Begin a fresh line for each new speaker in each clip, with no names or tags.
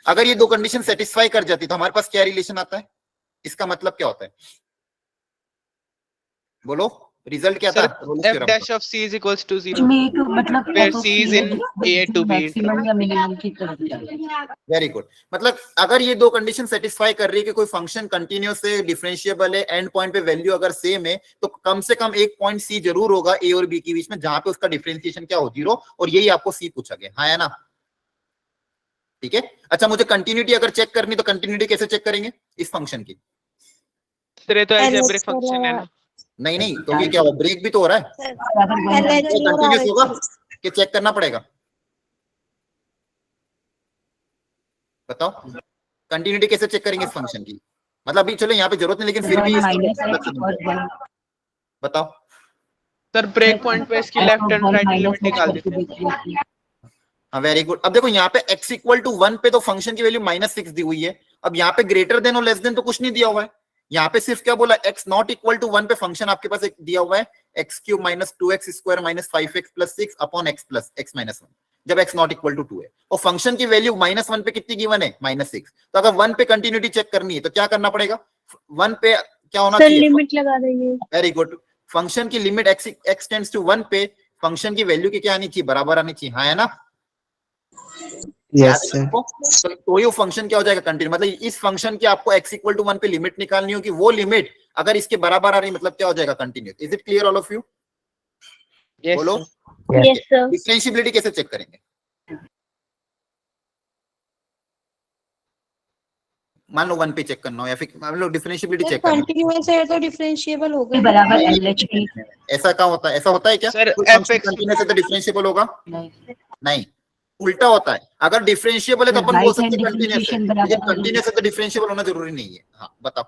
अगर ये दो कंडीशन सेटिस्फाई कर जाती तो हमारे पास क्या रिलेशन आता है, इसका मतलब क्या होता है, बोलो रिजल्ट क्या था?
f dash of c is equals to 0
मतलब
where c is in a to b
maximum या मिनिमम की तरफ जाए।
Very good. मतलब अगर ये दो कंडीशन सेटिस्फाई कर रही है कि कोई फंक्शन कंटिन्यूअस है, डिफरेंशिएबल है, एंड पॉइंट पे वैल्यू अगर सेम है, तो कम से कम एक पॉइंट सी जरूर होगा ए और बी के बीच में जहां पे उसका डिफरेंशिएशन क्या हो, 0, और यही आपको सी पूछा गया, हाँ है ना? ठीक है। अच्छा, मुझे कंटिन्यूटी अगर चेक करनी तो कंटिन्यूटी कैसे चेक करेंगे इस फंक्शन की?
सर ये तो अलजेब्रिक फंक्शन है ना।
नहीं नहीं, तो ये क्या हुआ, ब्रेक भी तो हो रहा है, कंटिन्यूस होगा कि चेक करना पड़ेगा, बताओ कंटिन्यूटी कैसे चेक करेंगे इस फंक्शन की? मतलब अभी चलो यहाँ पे जरूरत नहीं, लेकिन फिर भी बताओ।
सर ब्रेक पॉइंट पे इसकी लेफ्ट एंड राइट लिमिट निकाल देते हैं।
हाँ वेरी गुड। अब देखो यहाँ पे x इक्वल टू 1 पे तो फंक्शन की वैल्यू -6 दी हुई है। अब यहाँ पे ग्रेटर देन और लेस देन तो कुछ नहीं दिया हुआ है, यहाँ पे सिर्फ क्या बोला, x नॉट इक्वल टू 1 पे फंक्शन आपके पास एक दिया हुआ है x³ - 2x² - 5x + 6 upon x + x - 1, जब x नॉट इक्वल टू 2 है और फंक्शन की वैल्यू -1 पे कितनी गिवन है, -6। तो अगर 1 पे कंटिन्यूटी चेक करनी है तो क्या करना पड़ेगा, 1 पे क्या होना चाहिए,
लिमिट लगा देंगे।
Very good. फंक्शन की लिमिट x टेंड्स टू 1 पे फंक्शन की वैल्यू की क्या आनी चाहिए, बराबर आनी चाहिए, हाँ है ना?
Yes sir.
तो ये फंक्शन क्या हो जाएगा, कंटिन्यू। मतलब इस फंक्शन की आपको x इक्वल टू 1 पे लिमिट निकालनी होगी, वो लिमिट अगर इसके बराबर आ रही मतलब क्या हो जाएगा, continue. Is it clear all of you? बोलो
यस सर।
डिफरेंशिएबिलिटी कैसे चेक करेंगे? मान लो 1 पे चेक करना हो या फिर मान लो डिफरेंशिएबिलिटी चेक करना
कंटिन्यूअस है तो डिफरेंशिएबल होगा
बराबर LHP।
ऐसा क्या होता है, ऐसा होता है क्या
सर
कंटिन्यूअस है तो डिफरेंशिएबल होगा? नहीं, उल्टा होता है। अगर डिफरेंशिएबल है तो अपन बोल सकते हैं कंटिन्यूअस है, लेकिन कंटिन्यूअस है तो डिफरेंशिएबल होना जरूरी नहीं है। हाँ बताओ।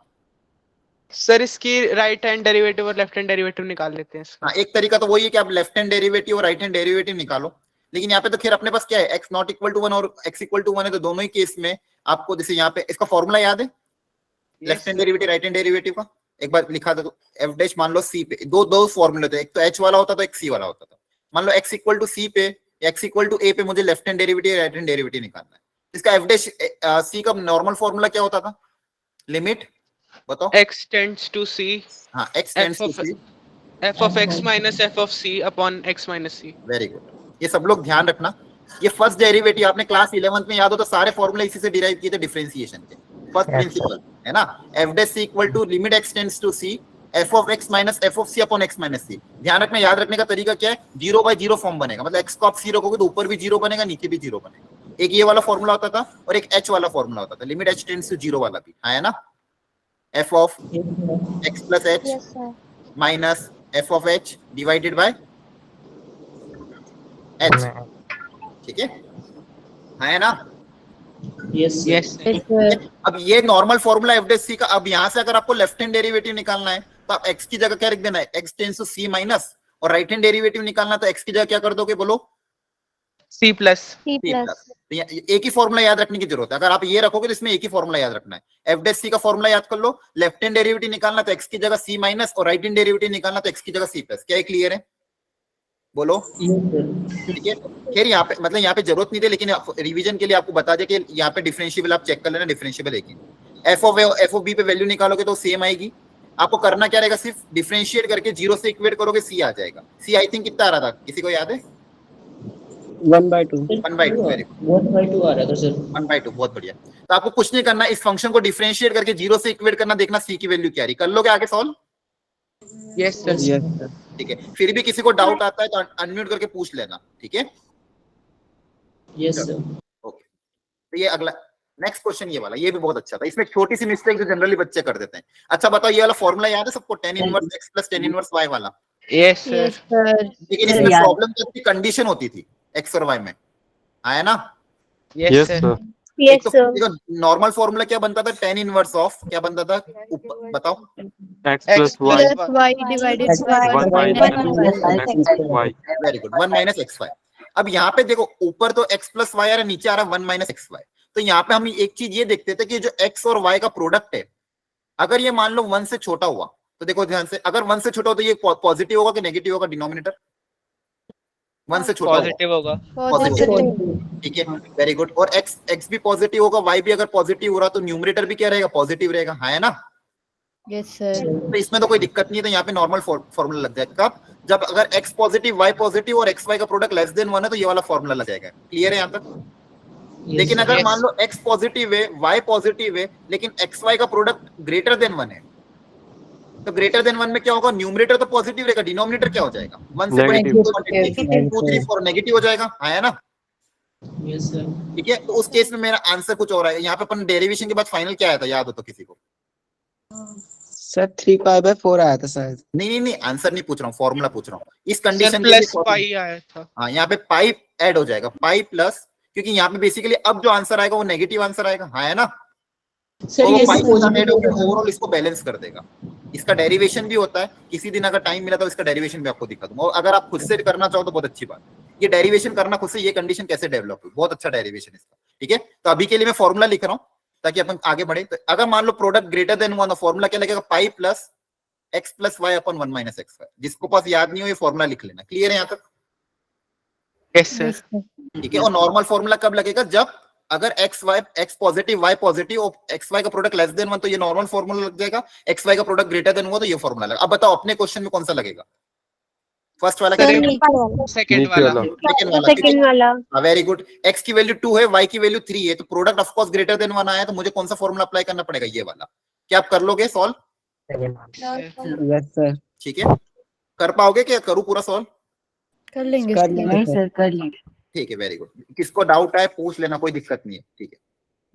सर इसकी राइट हैंड डेरिवेटिव और लेफ्ट हैंड डेरिवेटिव निकाल लेते हैं इसका।
हाँ, एक तरीका तो वही है कि आप लेफ्ट हैंड डेरिवेटिव और राइट हैंड डेरिवेटिव निकालो, लेकिन यहाँ पे तो खैर अपने पास क्या है, x नॉट इक्वल टू 1 और x इक्वल टू 1 है, तो दोनों ही केस में आपको जैसे यहाँ पे इसका फॉर्मूला याद है, left hand derivative right hand derivative का, एक बार लिखा था तो f डैश मान लो c पे दो फॉर्मूले थे, एक तो h वाला होता था, एक c वाला होता था। मान लो x इक्वल टू c पे, x इक्वल टू a पे मुझे left hand derivative right hand derivative निकालना है। इसका f डैश c का नॉर्मल फॉर्मूला क्या होता था, लिमिट बताओ।
x टेंड्स टू c,
हाँ x tends to c,
f of x minus f of c upon x minus c।
Very good. ये सब लोग ध्यान रखना, ये फर्स्ट डेरिवेटिव आपने क्लास 11th में याद हो तो सारे फॉर्मूले इसी से डिराइव किए थे डिफरेंशिएशन के, फर्स्ट प्रिंसिपल है ना, f dash c equal to limit x tends to c f of x minus f of c upon x minus c। ध्यान रखना, याद रखने का तरीका क्या है, 0/0 फॉर्म बनेगा, मतलब x को आप c रखोगे तो ऊपर भी 0 बनेगा, नीचे भी 0 बनेगा। एक ये वाला फॉर्मूला होता था और एक h वाला फॉर्मूला होता था, लिमिट h टेंड्स टू 0 वाला भी, है ना, f of x plus h minus f of h divided by h, ठीक है ना?
Yes yes.
अब ये normal formula f dash c का, अब यहाँ से अगर आपको लेफ्ट हैंड डेरिवेटिव निकालना है तो आप x की जगह क्या रख देना है, x tends to c minus, और राइट हैंड डेरिवेटिव निकालना तो x की जगह क्या कर दोगे, बोलो
c प्लस।
तो एक ही फॉर्मूला याद रखने की जरूरत है, अगर आप ये रखोगे तो इसमें एक ही फॉर्मूला याद रखना है, f डैश c का फॉर्मूला याद कर लो, लेफ्ट हैंड डेरिवेटिव निकालना तो x की जगह c माइनस और राइट हैंड डेरिवेटिव निकालना तो x की जगह c प्लस। क्या क्लियर है, बोलो? ठीक है। खैर यहाँ पे मतलब यहाँ पे जरूरत नहीं थी, लेकिन रिवीजन के लिए आपको बता दें कि यहाँ पे डिफरेंशिएबल आप चेक कर लेना, डिफरेंशिएबल एक ही, f ऑफ b पे वैल्यू निकालोगे तो सेम आएगी। आपको करना क्या रहेगा, सिर्फ डिफरेंशिएट करके 0 से इक्वेट करोगे, c आ जाएगा। c आई थिंक कितना आ रहा था, किसी को याद है?
1/2
1/2 वेरी गुड,
1/2 आ रहा था सर।
1/2 बहुत बढ़िया। तो आपको कुछ नहीं करना, इस फंक्शन को डिफरेंशिएट करके 0 से इक्वेट करना, देखना c की वैल्यू क्या आ रही, कर लोगे आगे सॉल्व?
Yes sir.
ठीक है, फिर भी किसी को डाउट आता है तो अनम्यूट करके पूछ लेना, ठीक है?
Yes sir.
ओके, तो ये अगला नेक्स्ट क्वेश्चन ये वाला, ये भी बहुत अच्छा था, इसमें एक छोटी सी मिस्टेक जो जनरली बच्चे कर देते हैं। अच्छा बताओ, ये वाला फॉर्मूला याद है सबको, tan inverse x plus tan inverse y वाला?
Yes sir.
लेकिन इसमें प्रॉब्लम क्या थी, कंडीशन होती थी x और y में, आया ना?
Yes sir.
एक तो नॉर्मल फॉर्मूला क्या बनता था, tan इनवर्स ऑफ क्या बनता था, बताओ?
x plus y
divided
1 minus y।
Very good, 1 minus x y. अब यहाँ पे देखो, ऊपर तो x प्लस वाई आ रहा है, नीचे आ रहा है 1 माइनस एक्स वाई। तो यहाँ पे हम एक चीज ये देखते थे कि जो x और y का प्रोडक्ट है, अगर ये मान लो 1 से छोटा हुआ तो देखो ध्यान से, अगर 1 से छोटा हो तो ये पॉजिटिव होगा कि नेगेटिव होगा, डिनोमिनेटर 1 से छोटा होगा,
पॉजिटिव होगा।
पॉजिटिव, ठीक है, वेरी गुड। और x भी पॉजिटिव होगा, y भी अगर पॉजिटिव हो रहा तो न्यूमरेटर भी क्या रहेगा, पॉजिटिव रहेगा, है ना।
Yes sir.
तो इसमें तो कोई दिक्कत नहीं है, तो यहाँ पे नॉर्मल फॉर्मूला लग जाएगा। कब? जब अगर x पॉजिटिव y पॉजिटिव और xy का प्रोडक्ट लेस देन 1 है तो ये वाला फॉर्मूला लग जाएगा। क्लियर है यहाँ तक? लेकिन
sir.
अगर मान लो x पॉजिटिव है, y पॉजिटिव है, लेकिन xy का प्रोडक्ट ग्रेटर देन 1 है, तो ग्रेटर देन 1 में क्या होगा, न्यूमरेटर तो पॉजिटिव रहेगा, डिनोमिनेटर क्या हो जाएगा, 1 से
Negative.
2 3 4 नेगेटिव हो जाएगा, है ना।
Yes sir.
ठीक है, तो उस केस में मेरा आंसर कुछ और है। यहाँ पे अपन डेरिवेशन के बाद फाइनल क्या आया था, याद हो तो किसी को?
सर 3 पाई बाय 4 आया था शायद।
नहीं, आंसर नहीं पूछ रहा हूँ, फॉर्मूला पूछ रहा हूँ। इस कंडीशन
प्लस पाई आया था।
हाँ, यहाँ पे पाई ऐड हो जाएगा, पाई प्लस, क्योंकि यहाँ पे बेसिकली अब जो आंसर आएगा वो नेगेटिव आंसर आएगा, हाँ, है ना।
सर
तो
ये
पाई
पॉजिटिव
ऐड होकर ओवरऑल इसको बैलेंस कर देगा। इसका डेरिवेशन भी होता है, किसी दिन अगर टाइम मिला तो इसका डेरिवेशन भी आपको दिखा दूंगा। और अगर आप खुद से करना चाहो तो बहुत अच्छी बात, ये डेरिवेशन करना खुद से, ये कंडीशन कैसे डेवलप हुई, बहुत अच्छा डेरिवेशन इसका, ठीक है। तो अभी के लिए मैं फॉर्मूला लिख रहा हूँ ताकि अपन आगे बढ़े। तो अगर मान लो प्रोडक्ट ग्रेटर देन 1, फॉर्मूला क्या लगेगा, pi plus x plus y upon 1 minus x y. जिसको पास याद नहीं हो ये फॉर्मूला लिख लेना। क्लियर है यहाँ तक?
Yes sir.
ठीक है। और नॉर्मल फॉर्मूला कब लगेगा, जब अगर x पॉजिटिव y पॉजिटिव और xy का प्रोडक्ट लेस देन 1 तो ये नॉर्मल फॉर्मूला लग जाएगा। xy का प्रोडक्ट ग्रेटर देन हुआ तो ये फॉर्मूला लगेगा। अब बताओ अपने क्वेश्चन में कौन सा लगेगा, फर्स्ट वाला
सर,
क्या,
सेकंड
नीचे
वाला।
वाला।
सेकंड वाला।
Very good. x की वैल्यू 2 है, y की वैल्यू 3 है, तो product of course greater than 1 आया, तो मुझे कौन सा फॉर्मूला अप्लाई करना पड़ेगा, ये वाला। क्या आप कर लोगे सॉल्व?
Yes sir.
ठीक है, कर पाओगे क्या, करूं पूरा सॉल्व?
कर लेंगे
कर
नहीं
लेंगे
सर, कर लेंगे।
ठीक है, वेरी गुड। किसको डाउट है पूछ लेना, कोई दिक्कत नहीं है, ठीक है।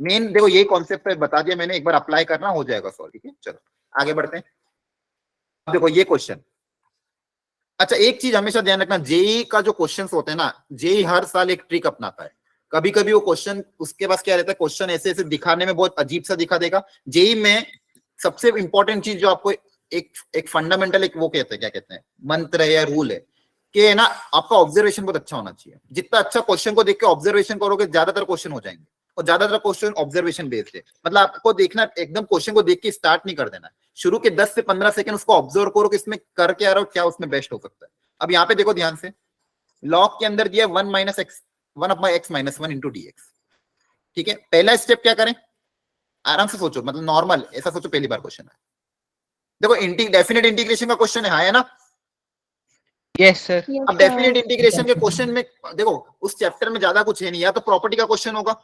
मेन देखो यही कॉन्सेप्ट है, बता दिया मैंने, एक बार अप्लाई करना हो जाएगा सॉल्व, ठीक है। चलो आगे बढ़ते हैं। अब देखो ये क्वेश्चन, अच्छा एक चीज हमेशा ध्यान रखना, जेई का जो क्वेश्चंस होते हैं ना, जेई हर साल एक ट्रिक अपनाता है। कभी कभी वो क्वेश्चन उसके पास क्या रहता है, क्वेश्चन ऐसे ऐसे दिखाने में बहुत अजीब सा दिखा देगा। जेई में सबसे इंपॉर्टेंट चीज जो आपको एक फंडामेंटल एक वो कहते हैं, क्या कहते हैं, मंत्र है या रूल है कि ना, आपका ऑब्जर्वेशन बहुत अच्छा होना चाहिए। जितना अच्छा क्वेश्चन को देख के ऑब्जर्वेशन करोगे, ज्यादातर क्वेश्चन हो जाएंगे। और ज्यादातर क्वेश्चन ऑब्जर्वेशन बेस्ड है, मतलब आपको देखना एकदम क्वेश्चन को देख के स्टार्ट नहीं कर देना है। शुरू के 10 से 15 सेकंड उसको ऑब्जर्व करो कि इसमें कर क्या रहा हो, क्या उसमें बेस्ट हो सकता है। अब यहाँ पे देखो ध्यान से, लॉग के अंदर दिया 1 minus x 1 upon x minus 1 into dx। ठीक है, पहला स्टेप क्या करें, आराम से सोचो, मतलब नॉर्मल ऐसा सोचो, पहली बार क्वेश्चन है। देखो डेफिनेट इंटीग्रेशन का क्वेश्चन है ना।
Yes sir.
अब डेफिनेट इंटीग्रेशन के क्वेश्चन में देखो उस चैप्टर में ज्यादा कुछ है नहीं, या तो प्रॉपर्टी का क्वेश्चन होगा,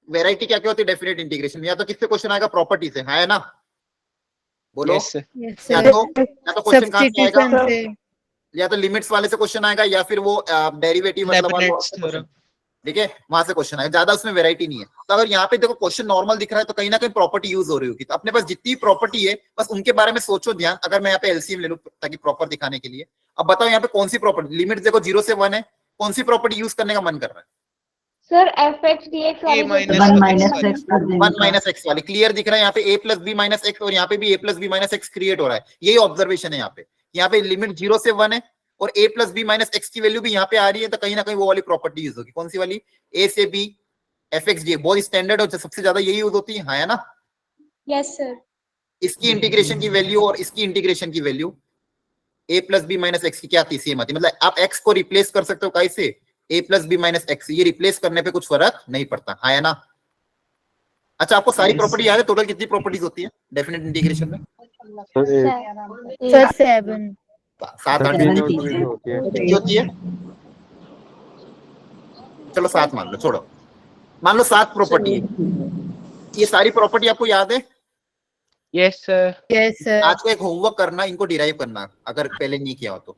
वैरायटी क्या क्या होती है डेफिनेट इंटीग्रेशन में, या तो किससे क्वेश्चन आएगा, प्रॉपर्टी से, है ना। बोलो,
यस सर।
या तो क्वेश्चन कहाँ से आएगा, या तो लिमिट्स वाले से क्वेश्चन आएगा, या फिर वो डेरिवेटिव मतलब
लेबनिट्ज थ्योरम।
ठीक है, वहां से क्वेश्चन आएगा, ज्यादा उसमें वैरायटी नहीं है। तो अगर यहाँ पे देखो क्वेश्चन नॉर्मल दिख रहा है तो कहीं ना कहीं प्रॉपर्टी यूज हो रही होगी। तो अपने पास जितनी प्रॉपर्टी है बस उनके बारे में सोचो ध्यान। अगर मैं यहाँ पे एलसीएम ले लूं ताकि प्रॉपर दिखाने के लिए, अब बताओ यहाँ पे कौन सी प्रॉपर्टी, लिमिट देखो 0 से 1 है, कौन सी प्रॉपर्टी यूज करने का मन कर रहा है?
सर fx dx वाली
1 माइनस एक्स कर
1
देंगे।
माइनस एक्स वाली क्लियर दिख रहा है यहाँ पे, a plus b minus x, और यहाँ पे भी a plus b minus x create हो रहा है। यही ऑब्जर्वेशन है यहाँ पे लिमिट 0 से 1 है और a plus b minus x की वैल्यू भी यहाँ पे आ रही है, तो कहीं ना कहीं वो वाली प्रॉपर्टी यूज होगी। कौन सी वाली? a से b fx dx, बहुत स्टैंडर्ड हो, सबसे ज्यादा यही यूज होती है ना।
Yes sir.
इसकी इंटीग्रेशन की वैल्यू और इसकी इंटीग्रेशन की value a plus b minus x की क्या आती है, सेम आती है। मतलब आप x को रिप्लेस कर सकते हो कैसे, a plus b minus x, ये रिप्लेस करने पे कुछ फर्क नहीं पड़ता, है ना। अच्छा आपको सारी प्रॉपर्टी याद है, टोटल कितनी प्रॉपर्टीज होती है डेफिनेट इंटीग्रेशन में?
सर 7
7 8
तीन होती है।
कितनी होती है? चलो 7 मान लो, छोड़ो, मान लो 7 प्रॉपर्टी है। ये सारी प्रॉपर्टी आपको याद है?
Yes sir.
Yes sir.
आज को एक होमवर्क करना, इनको डिराइव करना, अगर पहले नहीं किया हो तो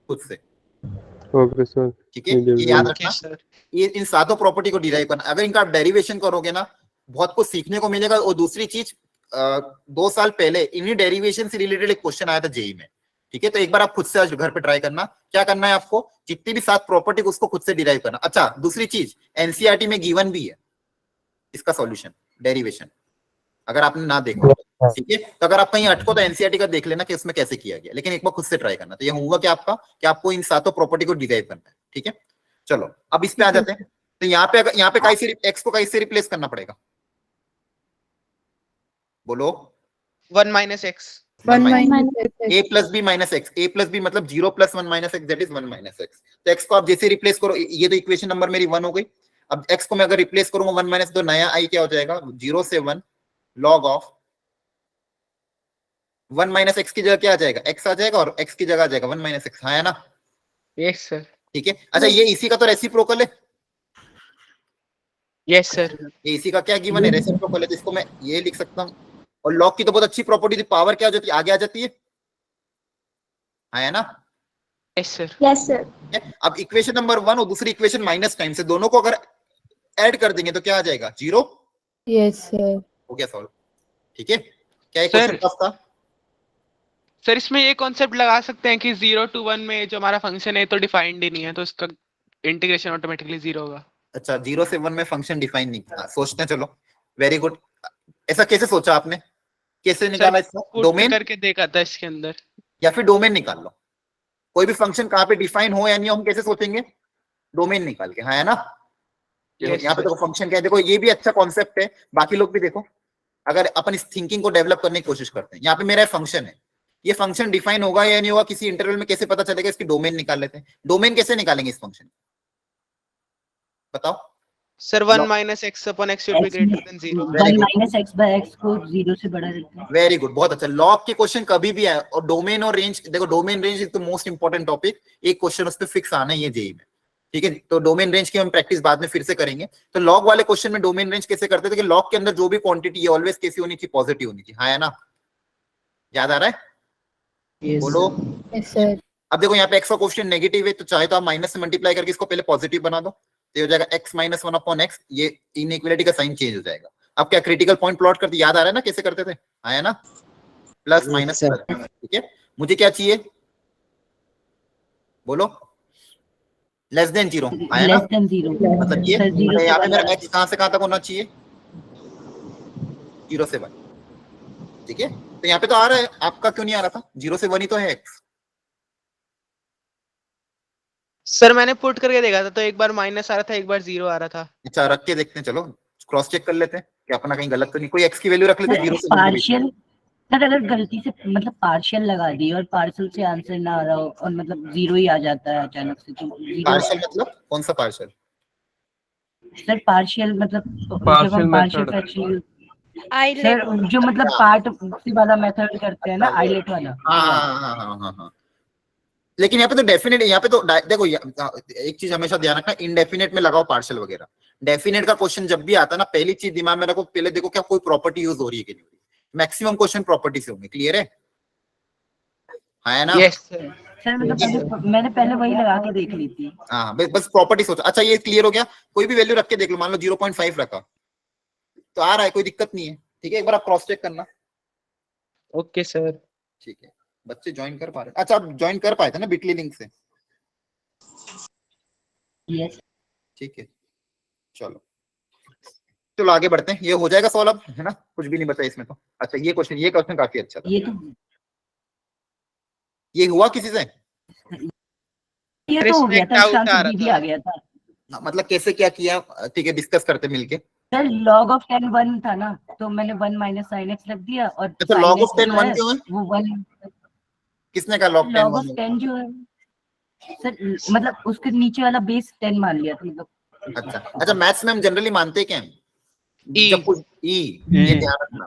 खुद से,
ओके सर।
ठीक है, ये याद रखना।
सर।
ये इन सातों प्रॉपर्टी को डिराइव करना, अगर इनका आप डेरिवेशन करोगे ना बहुत कुछ सीखने को मिलेगा। और दूसरी चीज 2 साल पहले इन्हीं डेरिवेशन से रिलेटेड एक क्वेश्चन आया था जेई में, ठीक है। तो एक बार आप खुद से आज घर पे ट्राई करना, क्या करना है आपको, जितनी भी 7 प्रॉपर्टी उसको खुद से डिराइव करना। अच्छा दूसरी चीज, एनसीईआरटी में गिवन भी है इसका सॉल्यूशन, डेरिवेशन, अगर आपने ना देखा, ठीक है। तो अगर आप कहीं अटको तो एनसीईआरटी का देख लेना कि उसमें कैसे किया गया, लेकिन एक बार खुद से ट्राई करना। तो ये होमवर्क है आपका कि आपको इन सातों प्रॉपर्टी को डिराइव करना है, ठीक है। चलो अब इस पे आ जाते हैं। तो यहाँ पे कैसे एक्स को कैसे रिप्लेस करना पड़ेगा, बोलो?
1 minus x
1
minus
minus
a
x.
plus b minus x, a plus b मतलब 0 plus 1 minus x, that is 1 minus x. तो x को आप जैसे रिप्लेस करो, ये तो इक्वेशन नंबर मेरी 1 हो गई। अब x को मैं अगर रिप्लेस करूंगा 1 माइनस, तो नया i क्या हो जाएगा, 0 से 1 log ऑफ 1 माइनस एक्स की जगह क्या आ जाएगा, x आ जाएगा, और x की जगह आ जाएगा 1 माइनस एक्स, हाँ है ना?
Yes sir.
ठीक है। अच्छा ये इसी का तो रेसिप्रोकल है,
यस सर।
ये इसी का क्या गिवन है, रेसिप्रोकल है, तो इसको मैं ये लिख सकता हूँ। और लॉग की तो बहुत अच्छी प्रॉपर्टी थी, पावर क्या हो जाती है, आगे आ जाती है, हाँ है ना?
Yes sir.
Yes, sir.
ठीक है? अब इक्वेशन नंबर 1 और दूसरी इक्वेशन माइनस टाइम से, दोनों को अगर ऐड कर देंगे तो क्या आ जाएगा, 0
Yes, sir.
हो गया सॉल्व। ठीक है, क्या एक
सर,
क्वेश्चन टफ था?
सर इसमें ये कॉन्सेप्ट लगा सकते हैं कि 0 to 1 में जो हमारा फंक्शन है तो डिफाइंड ही नहीं है, तो इसका इंटीग्रेशन ऑटोमेटिकली 0 होगा।
अच्छा 0 से 1 में फंक्शन डिफाइन नहीं किया, सोचते हैं, चलो वेरी गुड। ऐसा कैसे सोचा आपने, कैसे निकाला इसको,
पुट
डोमेन
करके देखा था इसके अंदर।
या फिर डोमेन निकाल लो, कोई भी फंक्शन कहाँ पे डिफाइन हो या नहीं हो, हम कैसे सोचेंगे, डोमेन निकाल के, हाँ है ना?
Yes,
यहाँ पे
sir.
देखो फंक्शन क्या है, देखो ये भी अच्छा कॉन्सेप्ट है, बाकी लोग भी देखो, अगर अपन इस थिंकिंग को डेवलप करने की कोशिश करते हैं। यहाँ पे मेरा फंक्शन है, ये फंक्शन डिफाइन होगा या नहीं होगा किसी इंटरवल में, कैसे पता चलेगा, इसकी डोमेन निकाल लेते हैं। डोमेन कैसे निकालेंगे इस फंक्शन, बताओ?
Sir 1 minus x upon x should be greater than 0।
Very
1
good.
Minus x by x को 0 से बड़ा रखते हैं।
वेरी गुड, बहुत अच्छा। लॉग के क्वेश्चन कभी भी आए, और डोमेन और रेंज, देखो domain range is the most important topic, एक क्वेश्चन उस पर फिक्स आना है ये जेई में। ठीक है, तो डोमेन रेंज की हम प्रैक्टिस बाद में फिर से करेंगे। तो लॉग वाले क्वेश्चन में डोमेन रेंज कैसे करते थे कि लॉग के अंदर जो भी क्वांटिटी है ऑलवेज कैसी होनी चाहिए, पॉजिटिव होनी चाहिए, हाँ है ना? याद आ रहा है, बोलो।
Yes, sir.
अब देखो यहाँ पे x का कोएफिशिएंट नेगेटिव है, तो चाहे तो आप माइनस से मल्टीप्लाई करके इसको पहले पॉजिटिव बना दो, तो ये हो जाएगा x माइनस 1 अपॉन x, ये इनइक्वालिटी का साइन चेंज हो जाएगा। अब क्या क्रिटिकल पॉइंट प्लॉट करते, याद आ रहा है ना कैसे करते थे, आया ना? प्लस माइनस, ठीक है। मुझे क्या चाहिए, बोलो, लेस देन 0, आया ना?
लेस देन 0
मतलब ये
सर 0
यहाँ
से
पे मेरा
बड़ा
x कहाँ से कहाँ तक होना चाहिए, 0 से 1, ठीक है। तो यहाँ पे तो आ रहा है, आपका क्यों नहीं आ रहा था, 0 से 1 ही तो है x।
सर मैंने पुट करके देखा था, तो एक बार माइनस आ रहा था, एक बार 0 आ रहा था।
अच्छा रख के देखते हैं, चलो क्रॉस चेक कर लेते हैं कि अपना कहीं गलत तो नहीं, कोई x की वैल्यू रख लेते हैं 0 से 1
पार्शियल। सर अगर गलती से मतलब पार्शियल लगा दी और पार्शियल से आंसर ना आ रहा हो और मतलब 0 ही आ जाता है अचानक से, तो 0।
पार्शियल मतलब कौन सा पार्शियल?
सर पार्शियल मतलब जब
Partial
हम पार्शियल
method.
फ्रैक्शन, सर जो मतलब पार्ट वाला मेथड करते हैं ना, आइलेट वाला।
हाँ। लेकिन यहाँ पे तो डेफिनेट, यहाँ पे तो देखो एक चीज हमेशा ध्यान रखना, इनडेफिनेट में लगाओ पार्शियल वगैरह। डेफिनेट का क्वेश्चन जब भी आता है ना, पहली चीज दिमाग में रखो, पहले देखो क्या कोई प्रॉपर्टी यूज हो रही है कि नहीं हो रही। मैक्सिमम क्वेश्चन प्रॉपर्टी से होंगे, क्लियर है, हाँ है ना?
Yes sir.
सर मतलब मैंने पहले वही लगा के देख ली थी।
हाँ बस प्रॉपर्टी सोचो। अच्छा ये क्लियर हो गया, कोई भी वैल्यू रख के देख लो, मान लो 0.5 रखा तो आ रहा है, कोई दिक्कत नहीं है, ठीक है। एक बार आप क्रॉस चेक करना,
ओके सर।
ठीक है। बच्चे ज्वाइन कर पा रहे, अच्छा आप ज्वाइन कर पाए थे ना बिटली लिंक से?
यस
ठीक है, चलो आगे बढ़ते हैं, ये हो जाएगा सॉल्व अब, है ना? कुछ भी नहीं बचा इसमें तो। अच्छा ये क्वेश्चन काफी अच्छा था,
ये तो
ये हुआ किसी से?
हो गया था, इसका आंसर भी आ गया था।
मतलब कैसे क्या किया, ठीक है डिस्कस करते मिलके।
सर log of 10 1 था ना, तो मैंने 1 माइनस साइन एक्स रख दिया, और
अच्छा
sin
log of
x
10
जो
1
है,
क्यों है,
वो 1
किसने कहा log 10
log
1
of 10 जो है सर, मतलब उसके नीचे वाला बेस 10 मान लिया था, मतलब।
अच्छा मैथ्स में हम जनरली मानते क्या हैं,
E।
जब कुछ ये ध्यान रखना,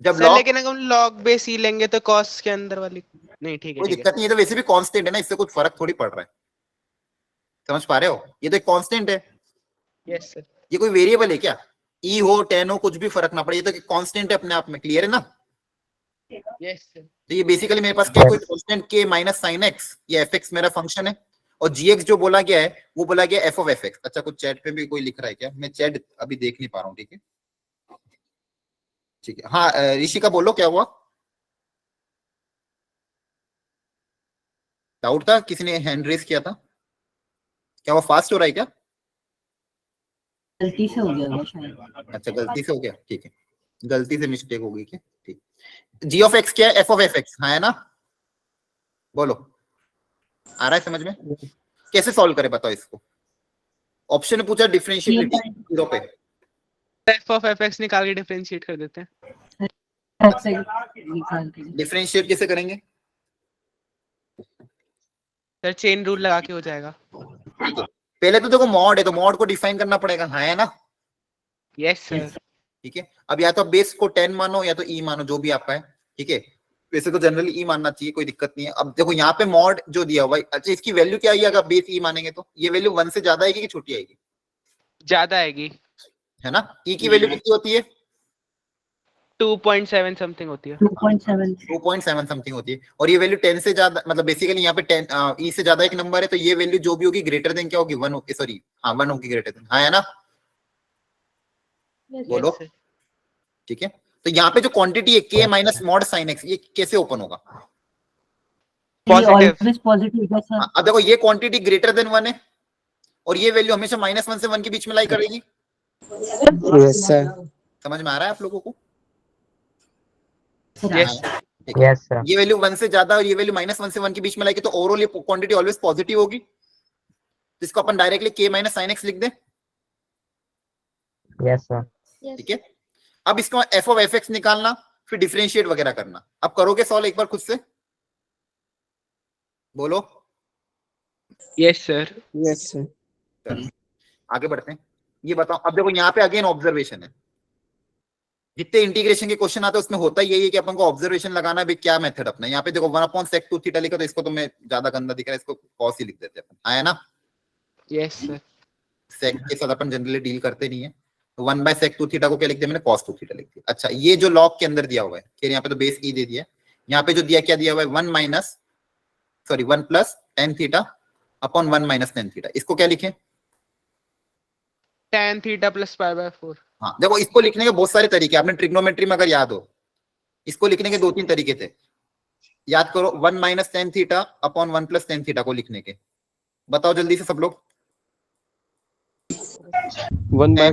जब
सर
log,
लेकिन अगर हम log बेस ई लेंगे तो cos के अंदर वाली नहीं, ठीक है
कोई
ठीक है।
दिक्कत नहीं है, तो वैसे भी कांस्टेंट है ना, इससे कुछ फर्क थोड़ी पड़ रहा है, समझ पा रहे हो? ये तो एक कांस्टेंट है,
यस सर।
ये कोई वेरिएबल है क्या? ई हो 10 हो कुछ भी फर्क ना पड़े, ये तो कांस्टेंट है अपने आप में, क्लियर है ना?
Yes sir.
तो ये बेसिकली मेरे पास क्या, कोई कांस्टेंट के माइनस साइन एक्स, ये एफ एक्स मेरा फंक्शन है, और जी एक्स जो बोला गया है वो बोला गया एफ ऑफ एफ एक्स। अच्छा कुछ चैट पे भी कोई लिख रहा है क्या, मैं चैट अभी देख नहीं पा रहा हूँ, ठीक है ठीक है। हाँ ऋषिका बोलो क्या हुआ, डाउट था, किसी ने हैंड रेस किया था, क्या वो फास्ट हो रहा है क्या?
गलती से हो गया वो शायद।
अच्छा गलती से हो गया, ठीक है, गलती से मिस्टेक हो गई क्या, ठीक। जी ऑफ एक्स क्या है, एफ ऑफ एफ एक्स, हाँ है ना? बोलो, आ रहा है समझ में? कैसे सॉल्व करें बताओ इसको, ऑप्शन में पूछा डिफरेंशिएबिलिटी 0 पे,
f of fx निकाल के डिफरेंशिएट कर देते हैं।
से निकाल के
डिफरेंशिएट कैसे करेंगे?
सर चेन रूल लगा के हो जाएगा।
पहले तो देखो मॉड है तो मॉड को डिफाइन करना पड़ेगा, हाँ है ना?
Yes sir.
ठीक है, अब या तो बेस को 10 मानो या तो ई मानो, जो भी आपका है। ठीक है, वैसे तो जनरली ई मानना चाहिए, कोई दिक्कत नहीं है। अब देखो यहाँ पे मॉड जो दिया हुआ है, अच्छा इसकी वैल्यू क्या आएगी अगर बेस ई मानेंगे तो? ये वैल्यू 1 से ज्यादा आएगी कि छोटी आएगी?
ज्यादा आएगी,
है ना? ई की वैल्यू कितनी होती है?
2.7 समथिंग होती है।
2.7
2.7 समथिंग होती है। और ये वैल्यू 10 से ज्यादा, मतलब बेसिकली यहाँ पे 10 ई से ज्यादा एक नंबर है, तो ये वैल्यू जो भी होगी ग्रेटर देन क्या होगी? 1 होगी, सॉरी हाँ 1 होगी ग्रेटर देन, हाँ है ना? बोलो।
Yes, sir.
ठीक है, तो यहाँ पे जो क्वांटिटी है k minus mod sine x, ये कैसे ओपन होगा?
Positive.
ऑलवेज पॉजिटिव है सर।
हाँ, अब देखो ये क्वांटिटी ग्रेटर देन 1 है और ये वैल्यू हमेशा -1 से 1 के बीच में लाई करेगी।
Yes sir.
समझ में आ रहा है आप लोगों को?
Yes.
ठीक है।
Yes sir.
ये वैल्यू 1 से ज्यादा और ये वैल्यू -1 से 1 के बीच में लाएगी तो ओवरऑल ये क्वांटिटी ऑलवेज पॉजिटिव होगी। तो इसको अपन directly k minus sine x लिख दें।
Yes sir.
ठीक है, अब इसका f ऑफ fx निकालना, फिर डिफरेंशिएट वगैरह करना। अब करोगे सॉल्व एक बार खुद से? बोलो।
Yes, sir.
Yes sir.
चलो, आगे बढ़ते हैं। ये बताओ, अब देखो यहाँ पे अगेन ऑब्जर्वेशन है। जितने इंटीग्रेशन के क्वेश्चन आते हैं उसमें होता यही है कि अपन को ऑब्जर्वेशन लगाना है, क्या मेथड अपना। यहाँ पे देखो 1/sec 2 थीटा लिखा, तो इसको तो मैं ज्यादा गंदा दिख रहा है, इसको cos ही लिख देते हैं अपन, है ना?
Yes, sir.
सेक के साथ अपन जनरली डील करते नहीं है, तो 1/sec 2 थीटा को क्या लिख दिया मैंने? cos 2 थीटा लिख दिया। अच्छा, ये जो लॉग के अंदर दिया हुआ है, फिर यहाँ पे तो बेस ई दे दिया, यहाँ पे जो दिया क्या दिया हुआ है? 1 plus tan theta upon 1 - tan theta. इसको क्या लिखें?
Tan theta plus pi by 4.
हाँ देखो, इसको लिखने के बहुत सारे तरीके, आपने ट्रिग्नोमेट्री में अगर याद हो, इसको लिखने के 2-3 तरीके थे। याद करो, 1 - tan theta upon 1 + tan theta को लिखने के। बताओ जल्दी से सब लोग।
1/4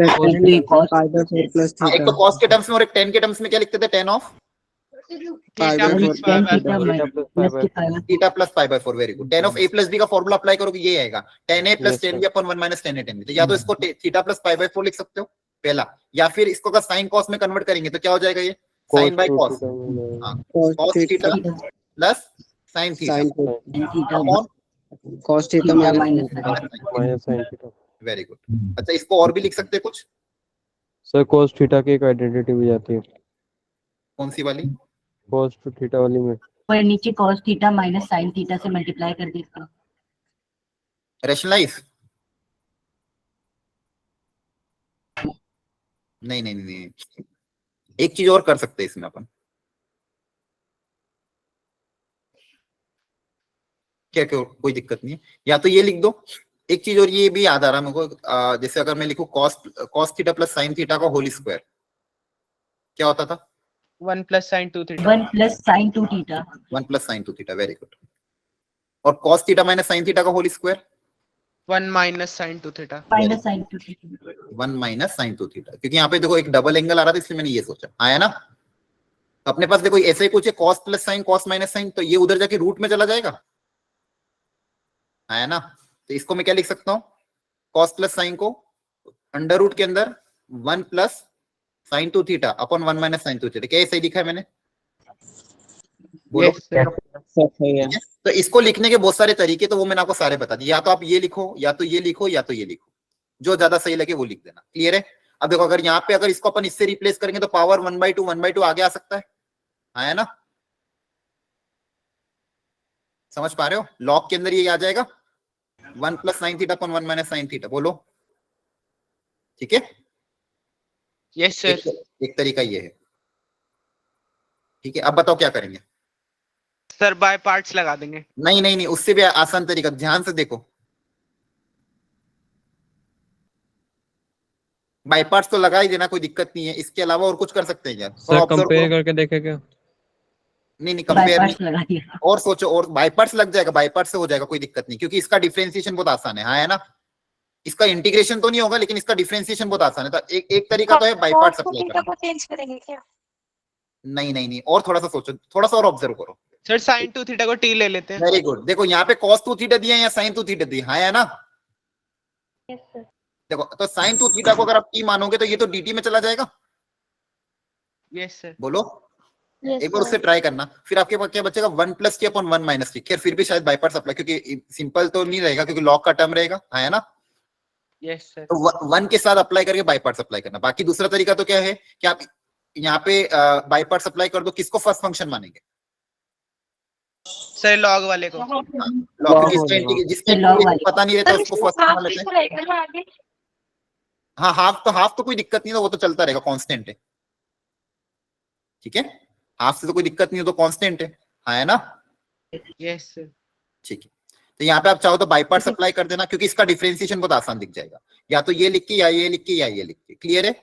एक तो cos के टर्म्स में और एक tan के टर्म्स में क्या लिखते थे? tan of
Theta plus pi by 4.
Theta plus pi by 4। Very good. tan of a plus b का फॉर्मूला अप्लाई करोगे, ये आएगा tan a plus tan b upon 1 - tan a tan b। तो या तो इसको थीटा प्लस पाई बाय 4 लिख सकते हो पहला, या फिर इसको अगर साइन कॉस में कन्वर्ट करेंगे तो क्या हो जाएगा? ये sine by cos, cos theta plus sine theta upon
cos theta
minus
-sin theta.
Very good. अच्छा, इसको और भी लिख सकते हैं कुछ?
सर cos थीटा की एक आइडेंटिटी भी जाती है,
कौन सी वाली?
cos to थीटा वाली में।
पर नीचे cos theta minus sin theta से मल्टीप्लाई कर देता।
रैशनलाइज? नहीं नहीं नहीं, एक चीज और कर सकते हैं इसमें अपन। क्या क्यों, कोई दिक्कत नहीं है, या तो ये लिख दो। एक चीज और ये भी याद आ रहा है मेरे को, जैसे अगर मैं लिखूं cos theta plus sin theta का होल स्क्वायर, क्या होता था?
1 plus sin 2 theta.
1 + sin 2 theta.
1 + sin 2 theta. Very good. और cos theta minus sin theta का whole square?
1 minus sin 2 theta.
Minus sin 2 theta.
1 - sin 2 theta, क्योंकि यहाँ पे देखो एक डबल एंगल आ रहा था, इसलिए मैंने ये सोचा, आया ना? तो अपने पास देखो ऐसे ही कुछ है, cos plus sin cos minus sin, तो ये उधर जाके रूट में चला जाएगा, आया ना? तो इसको मैं क्या लिख सकता हूँ? cos प्लस sin को अंडर रूट के अंदर 1 + sin 2 theta upon 1 - sin 2 theta. क्या सही लिखा है मैंने? बोलो।
Yes, sir.
सही है।
तो इसको लिखने के बहुत सारे तरीके, तो वो मैंने आपको सारे बता दिए। या तो आप ये लिखो, या तो ये लिखो, या तो ये लिखो, जो ज्यादा सही लगे वो लिख देना। क्लियर है? अब देखो, अगर यहाँ पे अगर इसको अपन इससे रिप्लेस करेंगे तो पावर 1/2 आगे आ सकता है, आया ना? समझ पा रहे हो? लॉग के अंदर ये आ जाएगा 1 + sin theta upon 1 - sin theta. बोलो, ठीक है?
Yes, sir.
एक तरीका ये है। ठीक है, अब बताओ क्या करेंगे?
Sir, by parts लगा देंगे.
नहीं नहीं नहीं, उससे भी आसान तरीका, ध्यान से देखो। बाई पार्ट्स तो लगा ही देना, कोई दिक्कत नहीं है। इसके अलावा और कुछ कर सकते हैं क्या? थोड़ा
सर
ऑब्जर्व
कंपेयर
करो।
करके देखे क्या?
नहीं कंपेयर नहीं,
बाईपास लगा दिया।
और सोचो, और बाई पार्ट्स लग जाएगा, बाई पार्ट्स से हो जाएगा, कोई दिक्कत नहीं, क्योंकि इसका डिफरेंशिएशन बहुत आसान है, हाँ है ना? इसका इंटीग्रेशन तो नहीं होगा, लेकिन इसका डिफरेंशिएशन बहुत आसान है। तो एक तरीका तो है बाई पार्ट्स अप्लाई करना।
को चेंज करेंगे क्या?
नहीं नहीं नहीं, और थोड़ा सा सोचो, थोड़ा सा और ऑब्जर्व करो।
Sir, sin 2 theta को t ले लेते हैं.
Very good. देखो यहाँ पे cos 2 थीटा दिया है या sin 2 थीटा दिया है ना?
Yes sir.
देखो, तो sin 2 थीटा को अगर आप t मानोगे तो ये तो dt में चला जाएगा।
Yes, sir.
बोलो,
Yes,
एक बार उससे
sir.
ट्राई करना, फिर आपके पास क्या बचेगा 1 प्लस के अपॉन 1 माइनस के। खैर फिर भी शायद बाई पार्ट्स अप्लाई, क्योंकि सिंपल तो नहीं रहेगा क्योंकि लॉग का टर्म रहेगा, है ना।
Yes sir.
तो 1 के साथ अप्लाई करके बाई पार्ट्स अप्लाई करना। बाकी दूसरा तरीका तो क्या है कि आप यहाँ पे बाई पार्ट्स अप्लाई कर दो। किसको फर्स्ट फंक्शन मानेंगे?
सर लॉग वाले को।
लॉग, क्योंकि जिसका
log वाले।
पता नहीं रहता उसको फर्स्ट मान लेते हैं।
रहेगा आगे।
हाँ, हाफ तो कोई दिक्कत नहीं है, वो तो चलता रहेगा, कांस्टेंट है, ठीक है। हाफ से तो कोई दिक्कत नहीं है, तो कांस्टेंट है ना।
Yes sir.
ठीक है, तो यहाँ पे आप चाहो तो बाई पार्ट्स अप्लाई कर देना, क्योंकि इसका डिफरेंशिएशन बहुत आसान दिख जाएगा। या तो ये लिख के, या ये लिख के, या ये लिख के। क्लियर है?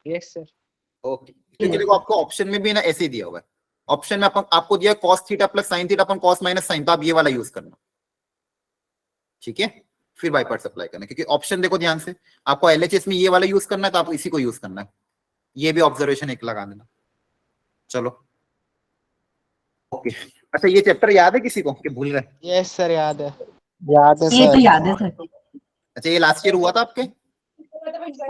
Yes sir.
ओके, क्योंकि देखो आपको ऑप्शन में भी ना ऐसे ही दिया हुआ है। ऑप्शन में आपको दिया cos theta plus sin theta upon cos minus sin, तो आप ये वाला यूज करना, ठीक है। फिर बाई पार्ट्स अप्लाई करना, क्योंकि ऑप्शन देखो ध्यान से, आपको एलएचएस में ये वाला यूज करना है, तो आप इसी को यूज करना है। ये भी ऑब्जर्वेशन एक लगा देना। चलो ओके। अच्छा, ये चैप्टर याद है किसी को कि भूल गए?
यस सर याद है।
याद है
ये तो
सर।
याद है सर।
अच्छा, ये लास्ट ईयर हुआ था आपके?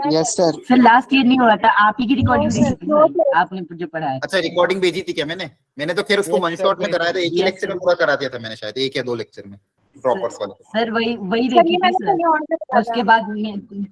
Yes sir.
Sir last year नहीं हुआ था, आप ही की रिकॉर्डिंग देखी थी ना, आपने जो पढ़ाया था।
अच्छा, रिकॉर्डिंग भेजी थी क्या मैंने तो खैर उसको
Yes,
वन
sir,
शॉट में कराया था, एक ही
Yes,
लेक्चर में पूरा करा दिया था मैंने, शायद 1 या 2 लेक्चर में ड्रॉपर्स वाले।
सर वही देखी थी सर। उसके बाद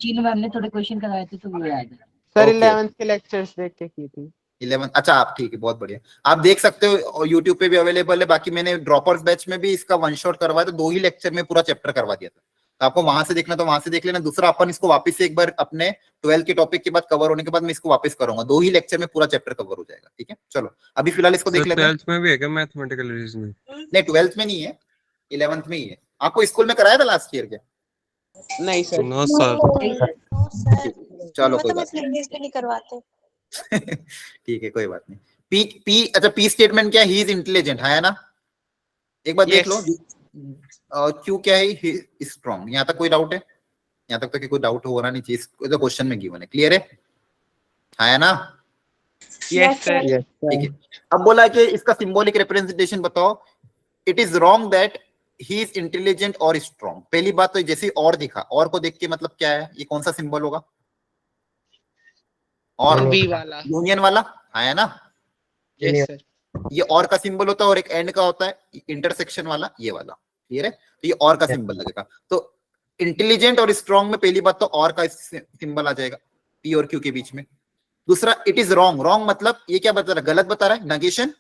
चीनू मैम ने थोड़े क्वेश्चन कराए थे, तो वो याद है।
Sir
Okay.
11th के लेक्चर्स देख के की थी।
11। अच्छा, आप ठीक है, बहुत बढ़िया। आप देख सकते हो, और यूट्यूब पे भी अवेलेबल है। बाकी मैंने ड्रॉपर्स बैच में भी इसका वन शॉट करवाया, तो 2 ही लेक्चर में पूरा चैप्टर करवा दिया था। तो आपको वहां से देखना तो वहां से देख लेना। दूसरा, अपन इसको वापस से एक बार अपने 12 के टॉपिक के बाद कवर होने के बाद मैं इसको वापस करूंगा। 2 ही लेक्चर में पूरा चैप्टर कवर हो जाएगा, ठीक है। चलो अभी फिलहाल इसको देख लेते हैं।
12th में भी है क्या मैथमेटिकल रीजनिंग?
नहीं, 12th में नहीं है, 11th में ही है। आपको स्कूल में कराया था लास्ट ईयर क्या?
नहीं सर।
No sir.
चलो कोई
मतलब
बात
इस लैंग्वेज पे नहीं करवाते।
ठीक है, कोई बात नहीं। पी अच्छा, पी स्टेटमेंट क्या है? ही इज इंटेलिजेंट, है ना। एक बार देख लो। क्यू क्या है? स्ट्रॉन्ग। यहाँ तक कोई डाउट है? यहाँ तक तो कोई डाउट होना नहीं चाहिए, तो क्वेश्चन में गिवन है। क्लियर है ना।
Yes sir.
यस
ठीक
सर।
है, अब बोला कि इसका सिंबॉलिक रिप्रेजेंटेशन बताओ। It is wrong that he is intelligent और स्ट्रॉन्ग। पहली बात तो जैसे और दिखा, और को देख के मतलब क्या है, ये कौन सा सिंबल होगा? और
बी वाला।
यूनियन वाला, है ना।
Yes sir.
ये और का सिंबल होता है, और एक एंड का होता है इंटरसेक्शन वाला, ये वाला। क्लियर है? तो ये और का सिंबल लगेगा। तो इंटेलिजेंट और स्ट्रॉन्ग में पहली बात तो और का सिंबल आ जाएगा, पी और क्यू के बीच में। दूसरा, इट इज रॉन्ग। रॉन्ग मतलब ये क्या बता रहा है? गलत बता रहा है, नेगेशन,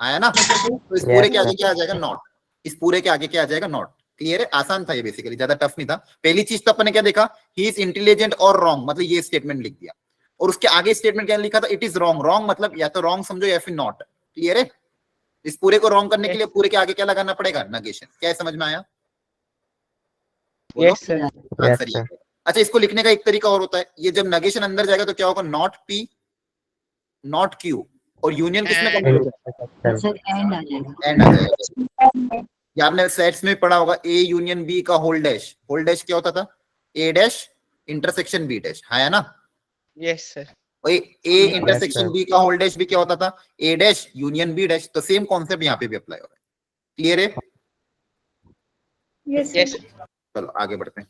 है ना। तो इस पूरे के आगे क्या आ जाएगा? नॉट। इस पूरे के आगे क्या आ जाएगा? नॉट। क्लियर है? आसान था ये, बेसिकली ज्यादा टफ नहीं था। पहली चीज तो अपन ने क्या देखा? ही इज इंटेलिजेंट और रॉन्ग, मतलब ये स्टेटमेंट लिख दिया। और उसके आगे स्टेटमेंट क्या लिखा था? It is wrong. रॉन्ग मतलब या तो रॉन्ग समझो या फिर नॉट। क्लियर है? इस पूरे को रॉन्ग करने के लिए पूरे के आगे क्या लगाना पड़ेगा? नेगेशन। क्या है, समझ में आया?
Yes sir.
आंसर ये है। अच्छा, इसको लिखने का एक तरीका और होता है। ये जब नेगेशन अंदर जाएगा तो क्या होगा? नॉट पी नॉट क्यू, और यूनियन किसमें कंप्लीट होगा?
सर एंड आ जाएगा।
एंड आ जाएगा। ये आपने सेट्स में पढ़ा होगा, ए यूनियन बी का होल डैश। होल डैश क्या होता था? A dash intersection B dash, है ना।
Yes sir.
A intersection B का होल डैश भी क्या होता था? A dash union B dash. तो सेम कॉन्सेप्ट यहाँ पे भी अप्लाई हो रहा है। क्लियर है?
यस।
चलो आगे बढ़ते हैं।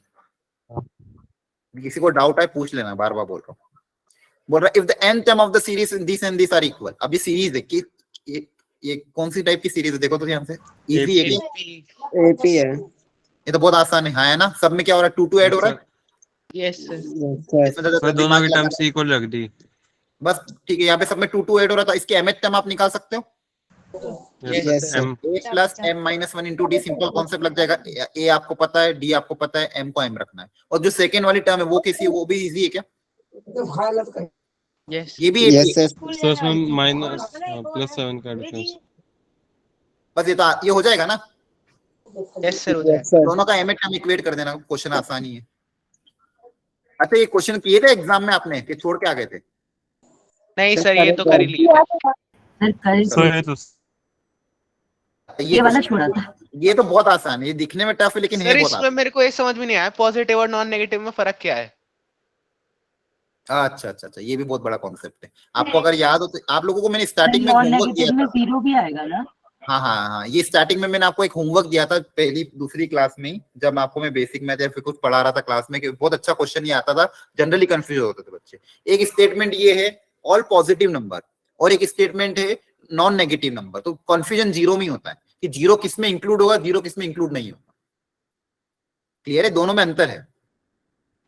किसी को डाउट है पूछ लेना, बार बार बोल रहा हूँ। बोल रहा if the nth term of the series in this and this are equal. अभी सीरीज है कि ये कौन सी टाइप की सीरीज है? देखो तो ध्यान से। इजी है क्या?
एपी है।
ये तो बहुत आसान है ना। सब में क्या हो रहा है? 2 ऐड हो रहा है।
Yes sir.
इसमें ज्यादा
मैं दोनों
दिमाग
की
लगाना
टर्म्स इक्वल रख दी।
बस ठीक है। यहाँ पे सब में 2 ऐड हो रहा था। इसके mth टर्म आप निकाल सकते हो।
Yes sir.
M
a plus m minus 1 into D. Simple concept लग जाएगा। a आपको पता है, d आपको पता है, m को m रखना है। और जो सेकंड वाली टर्म है वो कैसी है? वो भी इजी है क्या?
यस।
ये भी
यस सर।
तो उसमें माइनस +7 का डिफरेंस।
बस ये हो जाएगा ना।
Yes sir.
Yes sir.
दोनों का mth टर्म इक्वेट कर देना। क्वेश्चन आसान ही है। अच्छा, ये क्वेश्चन किए थे एग्जाम में आपने कि छोड़ के आ गए थे?
नहीं सर, ये तो कर ही लिया।
सर कल
तो
ये वाला छोड़ा था।
ये तो बहुत आसान है। ये दिखने में टफ है लेकिन है
सर
बहुत
इसमें मेरे को ये समझ में नहीं आया, पॉजिटिव और नॉन नेगेटिव में फर्क क्या है?
अच्छा, ये भी बहुत बड़ा कॉन्सेप्ट है। आपको अगर याद हो तो आप लोगों को मैंने स्टार्टिंग में
नॉन
होमवर्क दिया
नेगेटिव में
था।
0 भी आएगा ना।
हाँ, ये स्टार्टिंग में मैंने आपको एक होमवर्क दिया था, पहली दूसरी क्लास में ही, जब आपको मैं बेसिक मैथ या फिर कुछ पढ़ा रहा था क्लास में, कि बहुत अच्छा क्वेश्चन ये आता था। जनरली कंफ्यूज होते थे बच्चे। एक स्टेटमेंट ये है, ऑल पॉजिटिव नंबर और एक स्टेटमेंट है नॉन नेगेटिव नंबर। तो कंफ्यूजन जीरो में ही होता है कि जीरो किस में इंक्लूड होगा, जीरो किस में इंक्लूड नहीं होगा। क्लियर है? दोनों में अंतर है।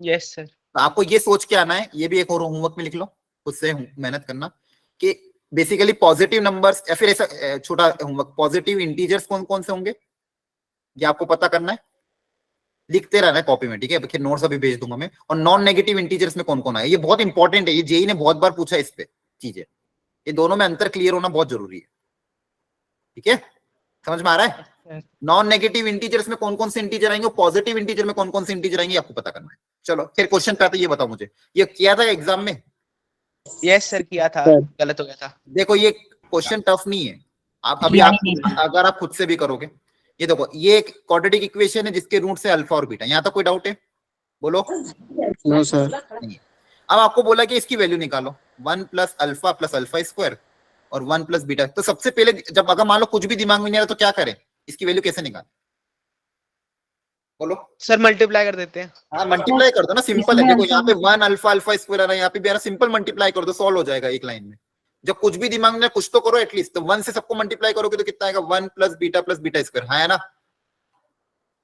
Yes sir.
तो आपको ये सोच के आना है, ये भी एक और होमवर्क में लिख लो, खुद से मेहनत करना कि बेसिकली पॉजिटिव नंबर्स या फिर ऐसा छोटा होमवर्क, पॉजिटिव इंटीजर्स कौन कौन से होंगे ये आपको पता करना है, लिखते रहना है कॉपी में, ठीक है? फिर नोट्स अभी भेज दूंगा मैं। और नॉन नेगेटिव इंटीजर्स में कौन कौन है, ये बहुत इंपॉर्टेंट है, ये जेई ने बहुत बार पूछा इस पे चीजें। ये दोनों में अंतर क्लियर होना बहुत जरूरी है, ठीक है? समझ में आ रहा है? नॉन नेगेटिव इंटीजर्स में कौन कौन से इंटीजर आएंगे, पॉजिटिव इंटीजर में कौन कौन से इंटीजर आएंगे, आपको पता करना है। चलो फिर क्वेश्चन पे आते, ये बताओ मुझे, ये किया था एग्जाम में?
यस सर किया था,
सर।
गलत हो गया था।
देखो ये क्वेश्चन टफ नहीं है, आप अभी आप अगर आप खुद से भी करोगे। ये देखो, ये एक क्वाड्रेटिक इक्वेशन है जिसके रूट से अल्फा और बीटा। यहाँ तक कोई डाउट है? बोलो।
No sir.
नहीं। अब आपको बोला कि इसकी वैल्यू निकालो, 1 प्लस अल्फा स्क्वायर और 1 प्लस बीटा। तो सबसे पहले जब अगर मान लो कुछ भी दिमाग में नहीं आ रहा तो क्या करें, इसकी वैल्यू कैसे निकालें? बोलो।
सर मल्टीप्लाई कर देते हैं।
हाँ मल्टीप्लाई कर दो ना, सिंपल है। देखो यहाँ पे 1 अल्फा स्क्वायर आ रहा है, यहाँ पे भी आ रहा है, सिंपल मल्टीप्लाई कर दो, सॉल्व हो जाएगा एक लाइन में। जब कुछ भी दिमाग में कुछ तो करो एटलीस्ट। तो 1 से सबको मल्टीप्लाई करोगे तो कितना आएगा, 1 प्लस बीटा स्क्वायर। हाँ है ना?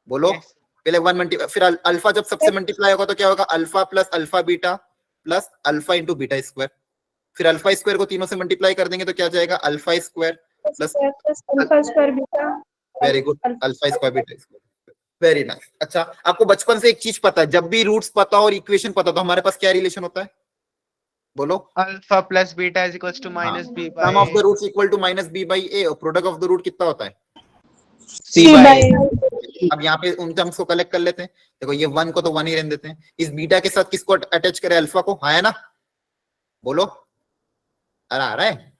बोलो।
Yes.
पहले 1 मल्टीप्लाई, फिर अल्फा जब सबसे मल्टीप्लाई होगा तो क्या होगा, alpha plus alpha beta plus alpha into beta square. फिर अल्फा स्क्वायर को तीनों से मल्टीप्लाई कर देंगे तो क्या जाएगा, alpha square plus
alpha square beta.
Very good, alpha square beta square. Very nice. अच्छा, आपको बचपन से एक चीज पता है, जब भी रूट्स पता और इक्वेशन पता तो हमारे पास क्या रिलेशन होता है? बोलो।
Alpha plus beta is equals to minus B by
sum of the roots equal to minus B by A, और प्रोडक्ट ऑफ द रूट कितना होता है,
सी बाय।
अब यहाँ पे उन टर्म्स को कलेक्ट कर लेते हैं। देखो ये 1 को तो 1 ही रहने देते हैं, इस बीटा के साथ किसको अटैच करें, अल्फा को। हाँ है ना? बोलो। अरे आ रहा है?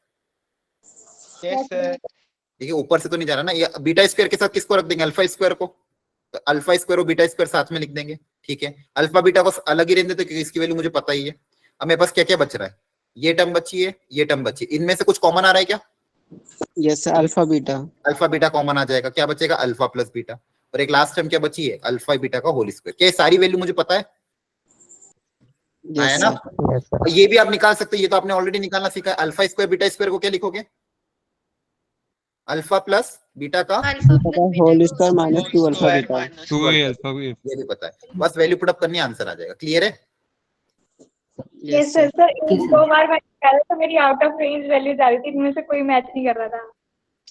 Yes sir.
ठीक है, ऊपर से तो नहीं जा रहा ना। ये बीटा स्क्वायर के साथ किसको रख देंगे, अल्फा स्क्वायर को। तो अल्फा स्क्वायर और बीटा स्क्वायर साथ में लिख देंगे, ठीक है? अल्फा बीटा को अलग ही रहने देते क्योंकि इसकी वैल्यू मुझे पता ही है। अब मेरे पास क्या क्या बच रहा है, ये टर्म बची है, ये टर्म बची है, इनमें से कुछ कॉमन आ रहा है क्या?
Yes sir, alpha beta.
Alpha beta common आ जाएगा, क्या बचेगा, अल्फा प्लस बीटा। और एक लास्ट टर्म क्या बची है, अल्फा बीटा का होल स्क्वायर। क्या ये सारी वैल्यू मुझे पता है? है
यस
ना?
सर।
और ये भी आप निकाल सकते हो, ये तो आपने ऑलरेडी निकालना सीखा है। अल्फा स्क्वायर बीटा स्क्वायर को क्या लिखोगे, अल्फा प्लस बीटा का
whole square minus 2 alpha beta.
2 alpha भी।
ये भी पता है, बस वैल्यू पुट अप करनी, आंसर आ जाएगा। क्लियर है?
Yes sir. सर दो बार मैंने कहा तो मेरी आउट ऑफ रेंज वैल्यूज आ रही थी, इनमें से कोई मैच नहीं कर रहा था।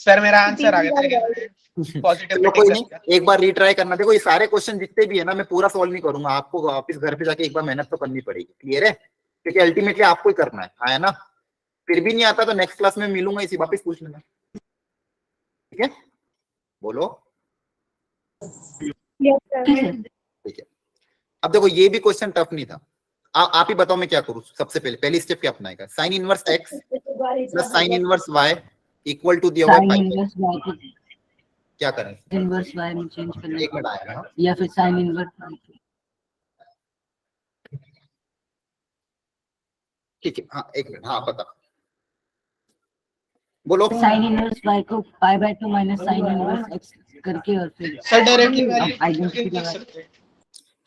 सर मेरा आंसर आ गया था लेकिन पॉजिटिव
चलो कोई नहीं, एक बार रीट्राई करना। देखो ये सारे क्वेश्चन जितने भी है ना, मैं पूरा सॉल्व नहीं करूंगा, आपको वापस घर पे जाके एक बार मेहनत तो करनी पड़ेगी। क्लियर है? क्योंकि अल्टीमेटली आपको ही करना है ना? फिर भी नहीं आता तो नेक्स्ट क्लास में मिलूंगा, इसी वापस पूछ लेना, ठीक है? बोलो।
Yes sir.
ठीक है। अब देखो ये भी क्वेश्चन टफ नहीं था। आप ही बताओ मैं क्या करूं। सबसे पहली स्टेप क्या अपनाएगा, sine inverse x plus sine inverse y equal to दिया हुआ है
साइन
पाई।
इनवर्स y को
क्या करें,
इनवर्स y में चेंज करना
एक मिनट आएगा। हाँ।
या फिर साइन इनवर्स
ठीक है, हाँ एक मिनट, हाँ पता, बोलो।
साइन इनवर्स y को पाई by 2 minus sign inverse x करके और फिर
सर डायरेक्टली
आइडेंटिटी लगा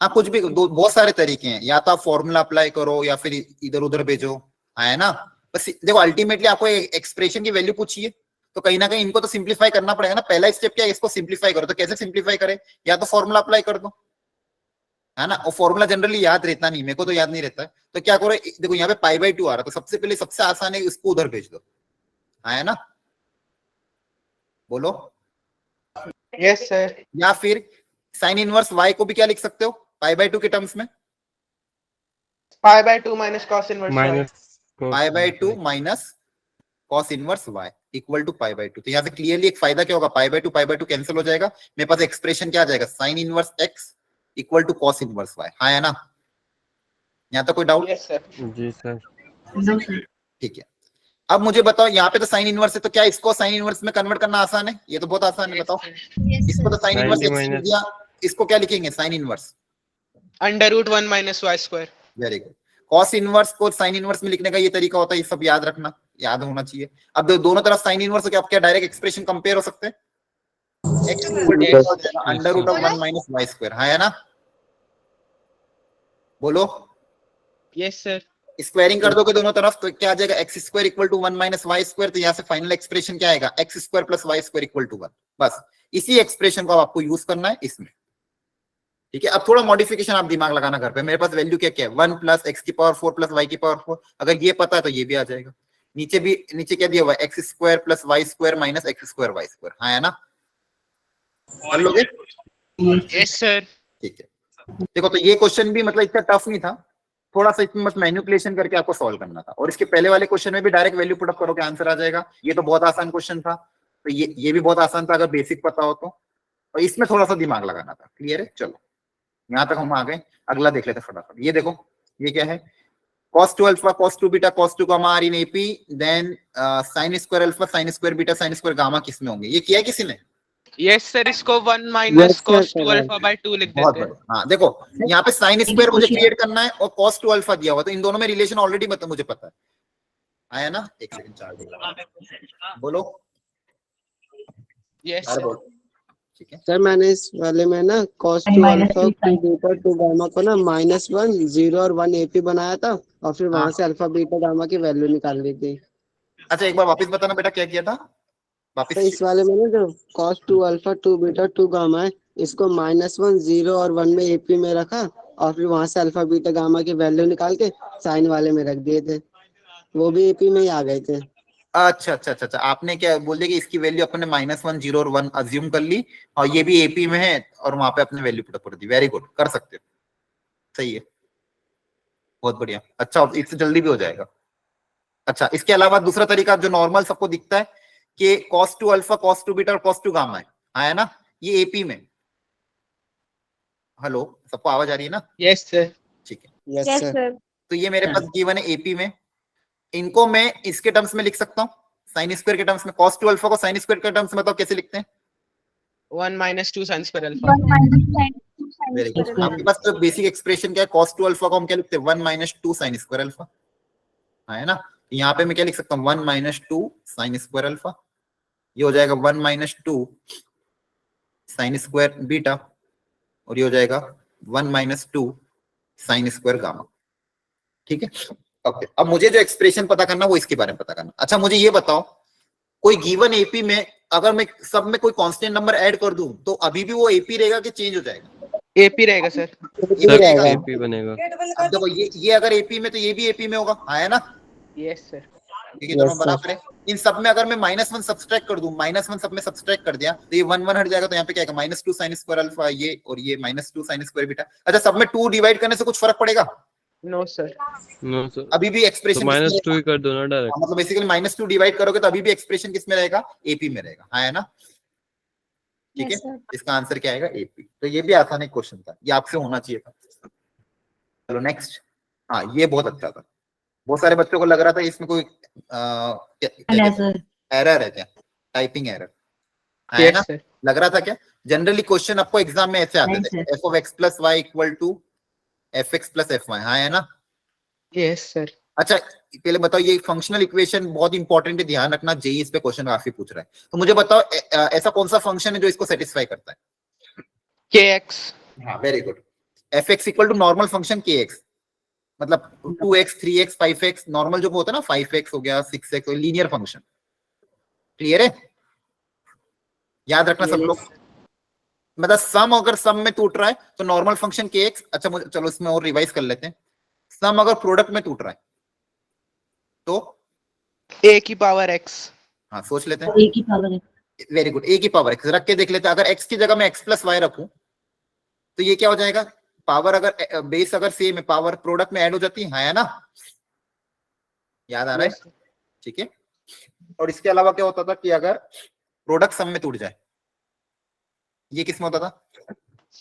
हाँ कुछ भी बहुत सारे तरीके हैं, या तो आप फॉर्मूला अप्लाई करो या फिर इधर उधर भेजो, है ना? बस देखो अल्टीमेटली आपको एक्सप्रेशन की वैल्यू पूछिए तो कहीं ना कहीं इनको तो सिंप्लीफाई करना पड़ेगा ना। पहला स्टेप क्या है, इसको सिंप्लीफाई करो। तो कैसे सिंप्लीफाई करें, या तो फॉर्मूला अप्लाई कर दो, है ना? और फॉर्मूला जनरली याद रहता नहीं, मेरे को तो याद नहीं रहता है। तो क्या करो, देखो यहाँ पे पाई बाय 2 आ रहा है, तो सबसे पहले सबसे आसान है इसको उधर भेज दो, है ना? बोलो।
Yes sir.
या फिर साइन इनवर्स y को भी क्या लिख सकते हो पाई बाय 2 के टर्म्स में,
pi by 2 minus cos inverse
minus
pi by 2 minus cos inverse y equal to pi by 2। तो यहाँ से क्लियरली एक फायदा क्या होगा, पाई बाय 2 कैंसिल हो जाएगा, मेरे पास एक्सप्रेशन क्या आ जाएगा, sine inverse x equal to cos inverse y। हाँ है ना? यहाँ तक कोई डाउट?
Yes sir.
जी सर।
ठीक है। अब मुझे बताओ, यहाँ पे तो साइन इनवर्स है, तो क्या इसको साइन इनवर्स में कन्वर्ट करना आसान है? ये तो बहुत आसान है, बताओ। इसको तो साइन इनवर्स
90
x लिख दिया, इसको क्या लिखेंगे, sine inverse
√1 minus y square.
Very good. cos inverse को साइन इनवर्स में लिखने का ये तरीका होता है, ये सब याद रखना, याद होना चाहिए। अब दोनों तरफ साइन इनवर्स हो क्या, आप क्या डायरेक्ट एक्सप्रेशन कंपेयर हो सकते हैं, x √1 माइनस y स्क्वायर, है ना? बोलो।
Yes sir.
स्क्वायरिंग कर दोगे दोनों तरफ तो क्या आ जाएगा, x square equal to 1 minus y square. तो यहाँ से फाइनल एक्सप्रेशन क्या आएगा, x square plus y square equal to 1। बस इसी एक्सप्रेशन को आपको यूज करना है इसमें, ठीक है। अब थोड़ा मॉडिफिकेशन आप दिमाग लगाना घर पे। मेरे पास वैल्यू क्या क्या है, 1 प्लस एक्स की पावर 4 प्लस वाई की पावर 4। अगर ये पता है तो ये भी आ जाएगा। नीचे क्या दिया हुआ है, x square plus y square minus x square y square. हाँ है ना, कर लोगे?
Yes sir.
ठीक है। देखो तो ये क्वेश्चन भी मतलब इतना टफ नहीं था, थोड़ा सा इसमें बस मैनिपुलेशन करके आपको सॉल्व करना था। और इसके पहले वाले क्वेश्चन में भी डायरेक्ट वैल्यू पुट अप करोगे आंसर आ जाएगा। ये तो बहुत आसान क्वेश्चन था, तो ये भी बहुत आसान था अगर बेसिक पता हो तो। और इसमें थोड़ा सा दिमाग लगाना था। क्लियर है? चलो यहाँ तक हम आ गए, अगला देख लेते फटाफट। ये देखो ये क्या है, cos 2 alpha cos 2 beta cos 2 gamma are in AP, then sin square alpha sin square beta sin square gamma किसमें होंगे, ये किया है किसी ने?
यस सर, इसको 1 minus
Yes, sir,
cos 2
sir.
Alpha by 2 लिख
बहुत
देते हैं।
बढ़िया। हाँ देखो यहाँ पे sin स्क्वायर मुझे क्रिएट करना है और cos 2 अल्फा दिया हुआ, तो इन दोनों में रिलेशन ऑलरेडी मुझे पता है। आया ना? एक सेकंड चार्ज बोलो।
यस
अरे
सर।
बोलो, ठीक है।
सर मैंने इस वाले में ना cos 2 अल्फा 2 बीटा 2 गामा को ना -1 0 और 1 एपी बनाया था और फिर वहां
हाँ।
से अल्फा बीटा गामा की वैल्यू निकाल ली थी।
अच्छा एक बार वापस बताना बेटा क्या किया था वापस।
तो इस वाले में ना जो cos 2 अल्फा 2 बीटा 2 गामा है, इसको -1 0 और 1 में एपी में रखा और फिर वहां से अल्फा बीटा गामा की वैल्यू निकाल के साइन वाले में रख दिए थे, वो भी एपी में ही आ गए थे।
अच्छा अच्छा अच्छा अच्छा, आपने क्या बोल दिया कि इसकी वैल्यू अपने -1 0 और 1 अज्यूम कर ली और ये भी एपी में है और वहां पे अपने वैल्यू पुट अप कर दी। वेरी गुड, कर सकते हो, सही है, बहुत बढ़िया। अच्छा इससे जल्दी भी हो जाएगा। अच्छा इसके अलावा दूसरा तरीका जो नॉर्मल सबको दिखता है कि cos 2 अल्फा cos 2 बीटा और cos 2 गामा है, हाँ है ना, ये एपी में। हेलो सबको आवाज आ रही है ना?
Yes sir.
ठीक है,
यस
यस
सर।
सर।
तो ये मेरे पास गिवन है एपी में। इनको मैं इसके टर्म्स में लिख सकता हूँ, साइन स्क्वायर के टर्म्स में। cos 2 अल्फा को साइन स्क्वायर के टर्म्स में बताओ कैसे लिखते हैं?
1 minus 2 sin square alpha.
1 minus
very good. आपके पास तो बेसिक एक्सप्रेशन क्या है, cos 2 अल्फा को हम क्या लिखते हैं, 1 माइनस 2 साइन स्क्वायर अल्फा, है ना। यहाँ पे मैं क्या लिख सकता हूँ, 1 माइनस 2 साइन स्क्वायर अल्फा, ये हो जाएगा 1 माइनस 2 साइन स्क्वायर बीटा और ये हो जाएगा 1 माइनस 2 साइन स्क्वायर गामा। ठीक है, ओके। अब मुझे जो एक्सप्रेशन पता करना वो इसके बारे में पता करना। अच्छा मुझे ये बताओ, कोई गिवन एपी में अगर मैं सब में कोई कांस्टेंट नंबर ऐड कर दूं तो अभी भी वो एपी रहेगा कि चेंज हो जाएगा?
एपी रहेगा सर।
सर एपी बनेगा।
अब देखो ये अगर एपी में तो ये भी एपी में होगा, हाँ है ना।
Yes sir.
ठीक है, दोनों बराबर है। इन सब में अगर मैं -1 सब्सट्रैक्ट कर दूं, -1 सब में सब्सट्रैक्ट कर दिया तो ये 1 1 हट जाएगा, तो यहाँ पे क्या आएगा, -2 साइन स्क्वायर अल्फा ये और ये -2 साइन स्क्वायर बीटा। अच्छा सब में 2 डिवाइड करने से कुछ फर्क पड़ेगा?
No sir.
नो सर,
अभी भी
तो
एक्सप्रेशन
-2 ही कर दो ना डायरेक्ट।
मतलब बेसिकली -2 डिवाइड करोगे तो अभी भी एक्सप्रेशन किस में रहेगा, एपी में रहेगा, हाँ है ना। ठीक है, इसका आंसर क्या आएगा, एपी। तो ये भी आसान एक क्वेश्चन था, ये आपसे होना चाहिए था। चलो नेक्स्ट। हाँ ये बहुत अच्छा था, बहुत सारे बच्चों को लग रहा था इसमें कोई एरर है क्या, टाइपिंग एरर है ना, लग रहा था क्या? जनरली क्वेश्चन आपको एग्जाम में ऐसे आते थे, f of x plus y equal to fx plus fy, हाँ है ना।
Yes sir.
अच्छा पहले बताओ, ये फंक्शनल इक्वेशन बहुत इंपॉर्टेंट है, ध्यान रखना, जेई इस पे क्वेश्चन काफी पूछ रहा है। तो मुझे बताओ ऐसा कौन सा फंक्शन है जो इसको सेटिस्फाई करता है?
kx।
हाँ very good. fx equal to normal function kx, मतलब 2x 3x 5x, नॉर्मल जो होता है ना, 5x हो गया 6x, लीनियर फंक्शन। क्लियर है, याद रखना सब लोग। मतलब सम अगर सम में टूट रहा है तो नॉर्मल फंक्शन kx। अच्छा मुझे चलो इसमें और रिवाइज कर लेते हैं। सम अगर प्रोडक्ट में टूट रहा है तो
a की पावर x।
हाँ सोच लेते हैं,
a की power x।
Very good, a की पावर x रख के देख लेते हैं। अगर x की जगह मैं x प्लस वाई रखूं तो ये क्या हो जाएगा, पावर अगर बेस अगर सेम है, पावर प्रोडक्ट में ऐड हो जाती है ना, याद आ रहा है? ठीक है। और इसके अलावा क्या होता था कि अगर प्रोडक्ट सम में टूट जाए, ये किस में होता था,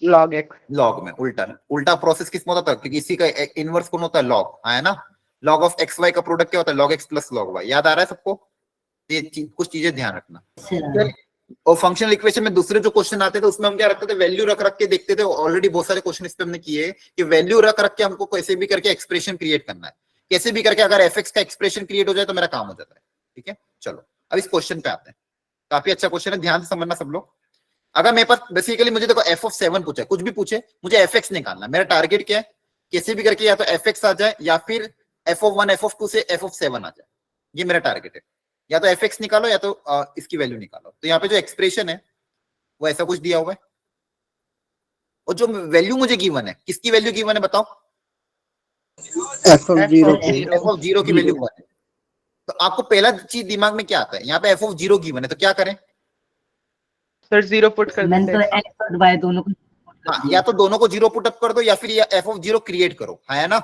log x।
लॉग में। उल्टा प्रोसेस किस में होता था, क्योंकि इसी का इनवर्स कौन होता है, लॉग, है ना। लॉग ऑफ एक्स वाई का प्रोडक्ट क्या होता है, log x plus log y. याद आ रहा है सबको? ये कुछ चीजें ध्यान रखना। और फंक्शनल इक्वेशन में दूसरे जो क्वेश्चन आते थे उसमें हम क्या रखते थे, वैल्यू रख रख के देखते थे। ऑलरेडी बहुत सारे क्वेश्चन इस पे हमने किए कि वैल्यू रख रख के हमको कैसे भी करके एक्सप्रेशन क्रिएट करना है, कैसे भी करके अगर एफ का एक्सप्रेशन क्रिएट हो जाए तो मेरा काम हो जाता है। ठीक है, चलो अब इस क्वेश्चन पे आते हैं। काफी अच्छा क्वेश्चन है, ध्यान से समझना सब लोग। अगर मेरे पास बेसिकली मुझे देखो f(7) पूछे, कुछ भी पूछे, मुझे fx निकालना। मेरा टारगेट क्या है, कैसे भी करके या तो fx आ जाए या फिर f(1) f(2) से f(7) आ जाए, ये मेरा टारगेट है। या तो fx निकालो या तो इसकी वैल्यू निकालो। तो यहाँ पे जो एक्सप्रेशन है वो ऐसा कुछ दिया हुआ है, और जो वैल्यू मुझे गिवन है, किसकी वैल्यू गिवन है बताओ?
f(0)
f(0) की वैल्यू 1 है। तो आपको पहला चीज दिमाग में क्या आता है? यहाँ पे f(0) गिवन है तो क्या करें?
सर 0 पुट कर
मैंने
देते
तो
हैं।
x और y दोनों को
हाँ, या तो दोनों को 0 पुट अप कर दो या फिर f(0) क्रिएट करो, है ना?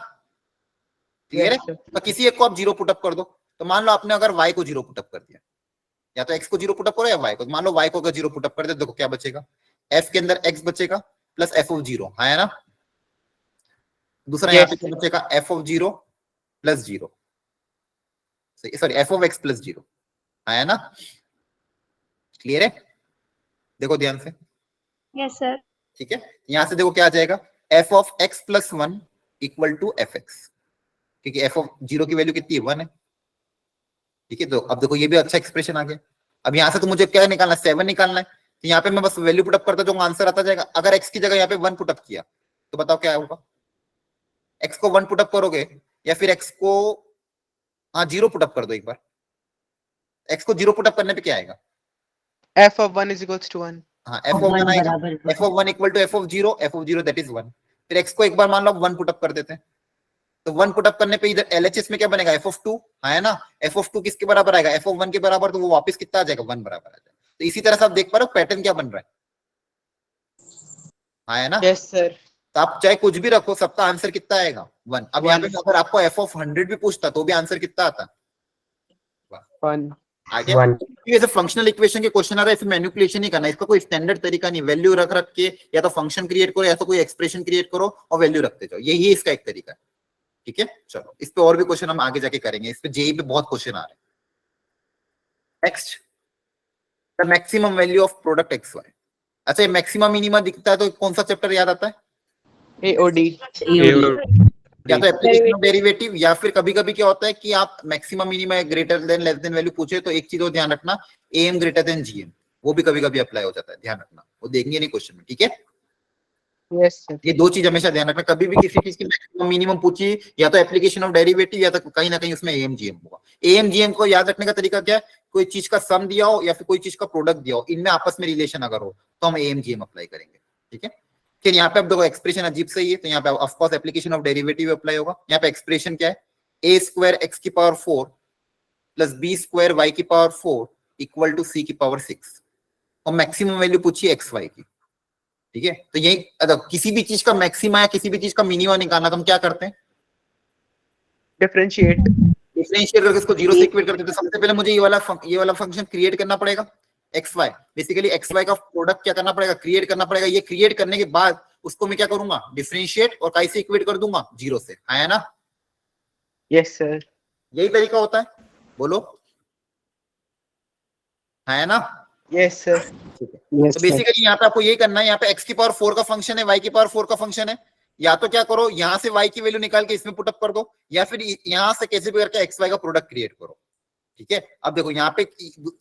क्लियर है?
Yes, sir.
तो किसी एक को आप 0 पुट अप कर दो। तो मान लो आपने अगर y को 0 पुट अप कर दिया, या तो x को 0 पुट अप करो या y को। मान लो y को अगर 0 पुट अप कर दे, देखो क्या बचेगा? f के अंदर x बचेगा प्लस f(0), है ना? दूसरा यहाँ पे क्या बचेगा? f(0) plus 0, sorry f(x) plus 0, है ना? क्लियर है? देखो ध्यान से,
यस सर।
ठीक है? यहां से देखो क्या आ जाएगा? f(x) plus 1 equal to fx, क्योंकि f(0) की वैल्यू कितनी है? 1 है। ठीक है, तो अब देखो ये भी अच्छा एक्सप्रेशन आ गया। अब यहाँ से तो मुझे क्या निकालना है? 7 निकालना है। तो यहाँ पे मैं बस वैल्यू पुटअप करता जो आंसर आता जाएगा। अगर x की जगह यहाँ पे 1 पुटअप किया तो बताओ क्या होगा? x को 1 पुटअप करोगे या फिर x को 0 पुटअप कर दो एक बार। x को 0 पुटअप करने पे क्या आएगा?
f(1) = 1।
हाँ, f(1) आएगा, f(1) equal to f(0) that is 1। फिर x को एक बार मान लो 1 पुटअप कर देते हैं, तो 1 पुटअप करने पे इधर LHS में क्या बनेगा? f(2), है ना? f(2) किसके बराबर आएगा? f(1) के बराबर, तो वो वापस कितना आ जाएगा? 1 बराबर आ जाएगा। तो इसी तरह से आप देख पा रहे हो पैटर्न क्या बन रहा है ना?
Yes sir.
तो आप चाहे कुछ भी रखो, सबका आंसर कितना आएगा? 1। अब यहाँ पे अगर आपको f(100) भी पूछता तो भी आंसर कितना आता?
1।
आगे ऐसे फंक्शनल इक्वेशन के क्वेश्चन आ रहा है, फिर मैनिपुलेशन ही करना है, इसका कोई स्टैंडर्ड तरीका नहीं। वैल्यू रख रख के या तो फंक्शन क्रिएट करो या तो कोई एक्सप्रेशन क्रिएट करो और वैल्यू रखते जाओ, यही इसका एक तरीका है। ठीक है, चलो इस पे और भी क्वेश्चन हम आगे जाके करेंगे। इस पे जेई पे बहुत क्वेश्चन आ रहे हैं। Next, the maximum value of product x y. अच्छा, ये मैक्सिमम मिनिमम दिखता है तो कौन सा चैप्टर याद आता है?
AOD।
या तो एप्लीकेशन ऑफ डेरिवेटिव, या फिर कभी कभी क्या होता है कि आप maximum minimum greater than less than value पूछे तो एक चीज और ध्यान रखना, AM ग्रेटर देन GM, वो भी कभी कभी अप्लाई हो जाता है, ध्यान रखना, वो देखेंगे नहीं क्वेश्चन में। ठीक है,
यस सर।
ये दो चीज हमेशा ध्यान रखना। कभी भी किसी चीज की मैक्सिमम मिनिमम पूछी, या तो एप्लीकेशन ऑफ डेरिवेटिव या तो कहीं ना कहीं उसमें AM GM होगा। AM GM को याद रखने का तरीका क्या है? कोई चीज का सम दिया हो या फिर कोई चीज का प्रोडक्ट दिया हो, इनमें आपस में रिलेशन अगर हो तो हम AM GM अप्लाई करेंगे। ठीक है, फिर यहाँ पे अब देखो एक्सप्रेशन अजीब सही है, तो यहाँ पे of course application of derivative apply होगा। यहाँ पे एक्सप्रेशन क्या है? a² x⁴ plus b² y⁴ equal to c⁴ और मैक्सिमम वैल्यू पूछिए xy की। ठीक है, तो यही किसी भी चीज का मैक्सिमा या किसी भी चीज का मिनिमा निकालना तो हम क्या करते हैं?
डिफरेंशिएट
करके इसको 0 से इक्वेट करते हैं। तो सबसे पहले मुझे ये वाला फंक्शन क्रिएट करना पड़ेगा, xy। बेसिकली xy का प्रोडक्ट क्या करना पड़ेगा? क्रिएट करना पड़ेगा। ये क्रिएट करने के बाद उसको मैं क्या करूंगा? डिफरेंशिएट और कैसे इक्वेट कर दूंगा? 0 से, है ना?
Yes sir.
यही तरीका होता है, बोलो, है ना?
Yes sir.
ठीक है, तो बेसिकली यहाँ पे आपको यही करना है। यहाँ पे x⁴ का फंक्शन है, y⁴ का फंक्शन है। या तो क्या करो, यहाँ से y की वैल्यू निकाल के इसमें पुटअप कर दो, या फिर यहाँ से कैसे भी करके xy का प्रोडक्ट क्रिएट करो। ठीक है, अब देखो यहाँ पे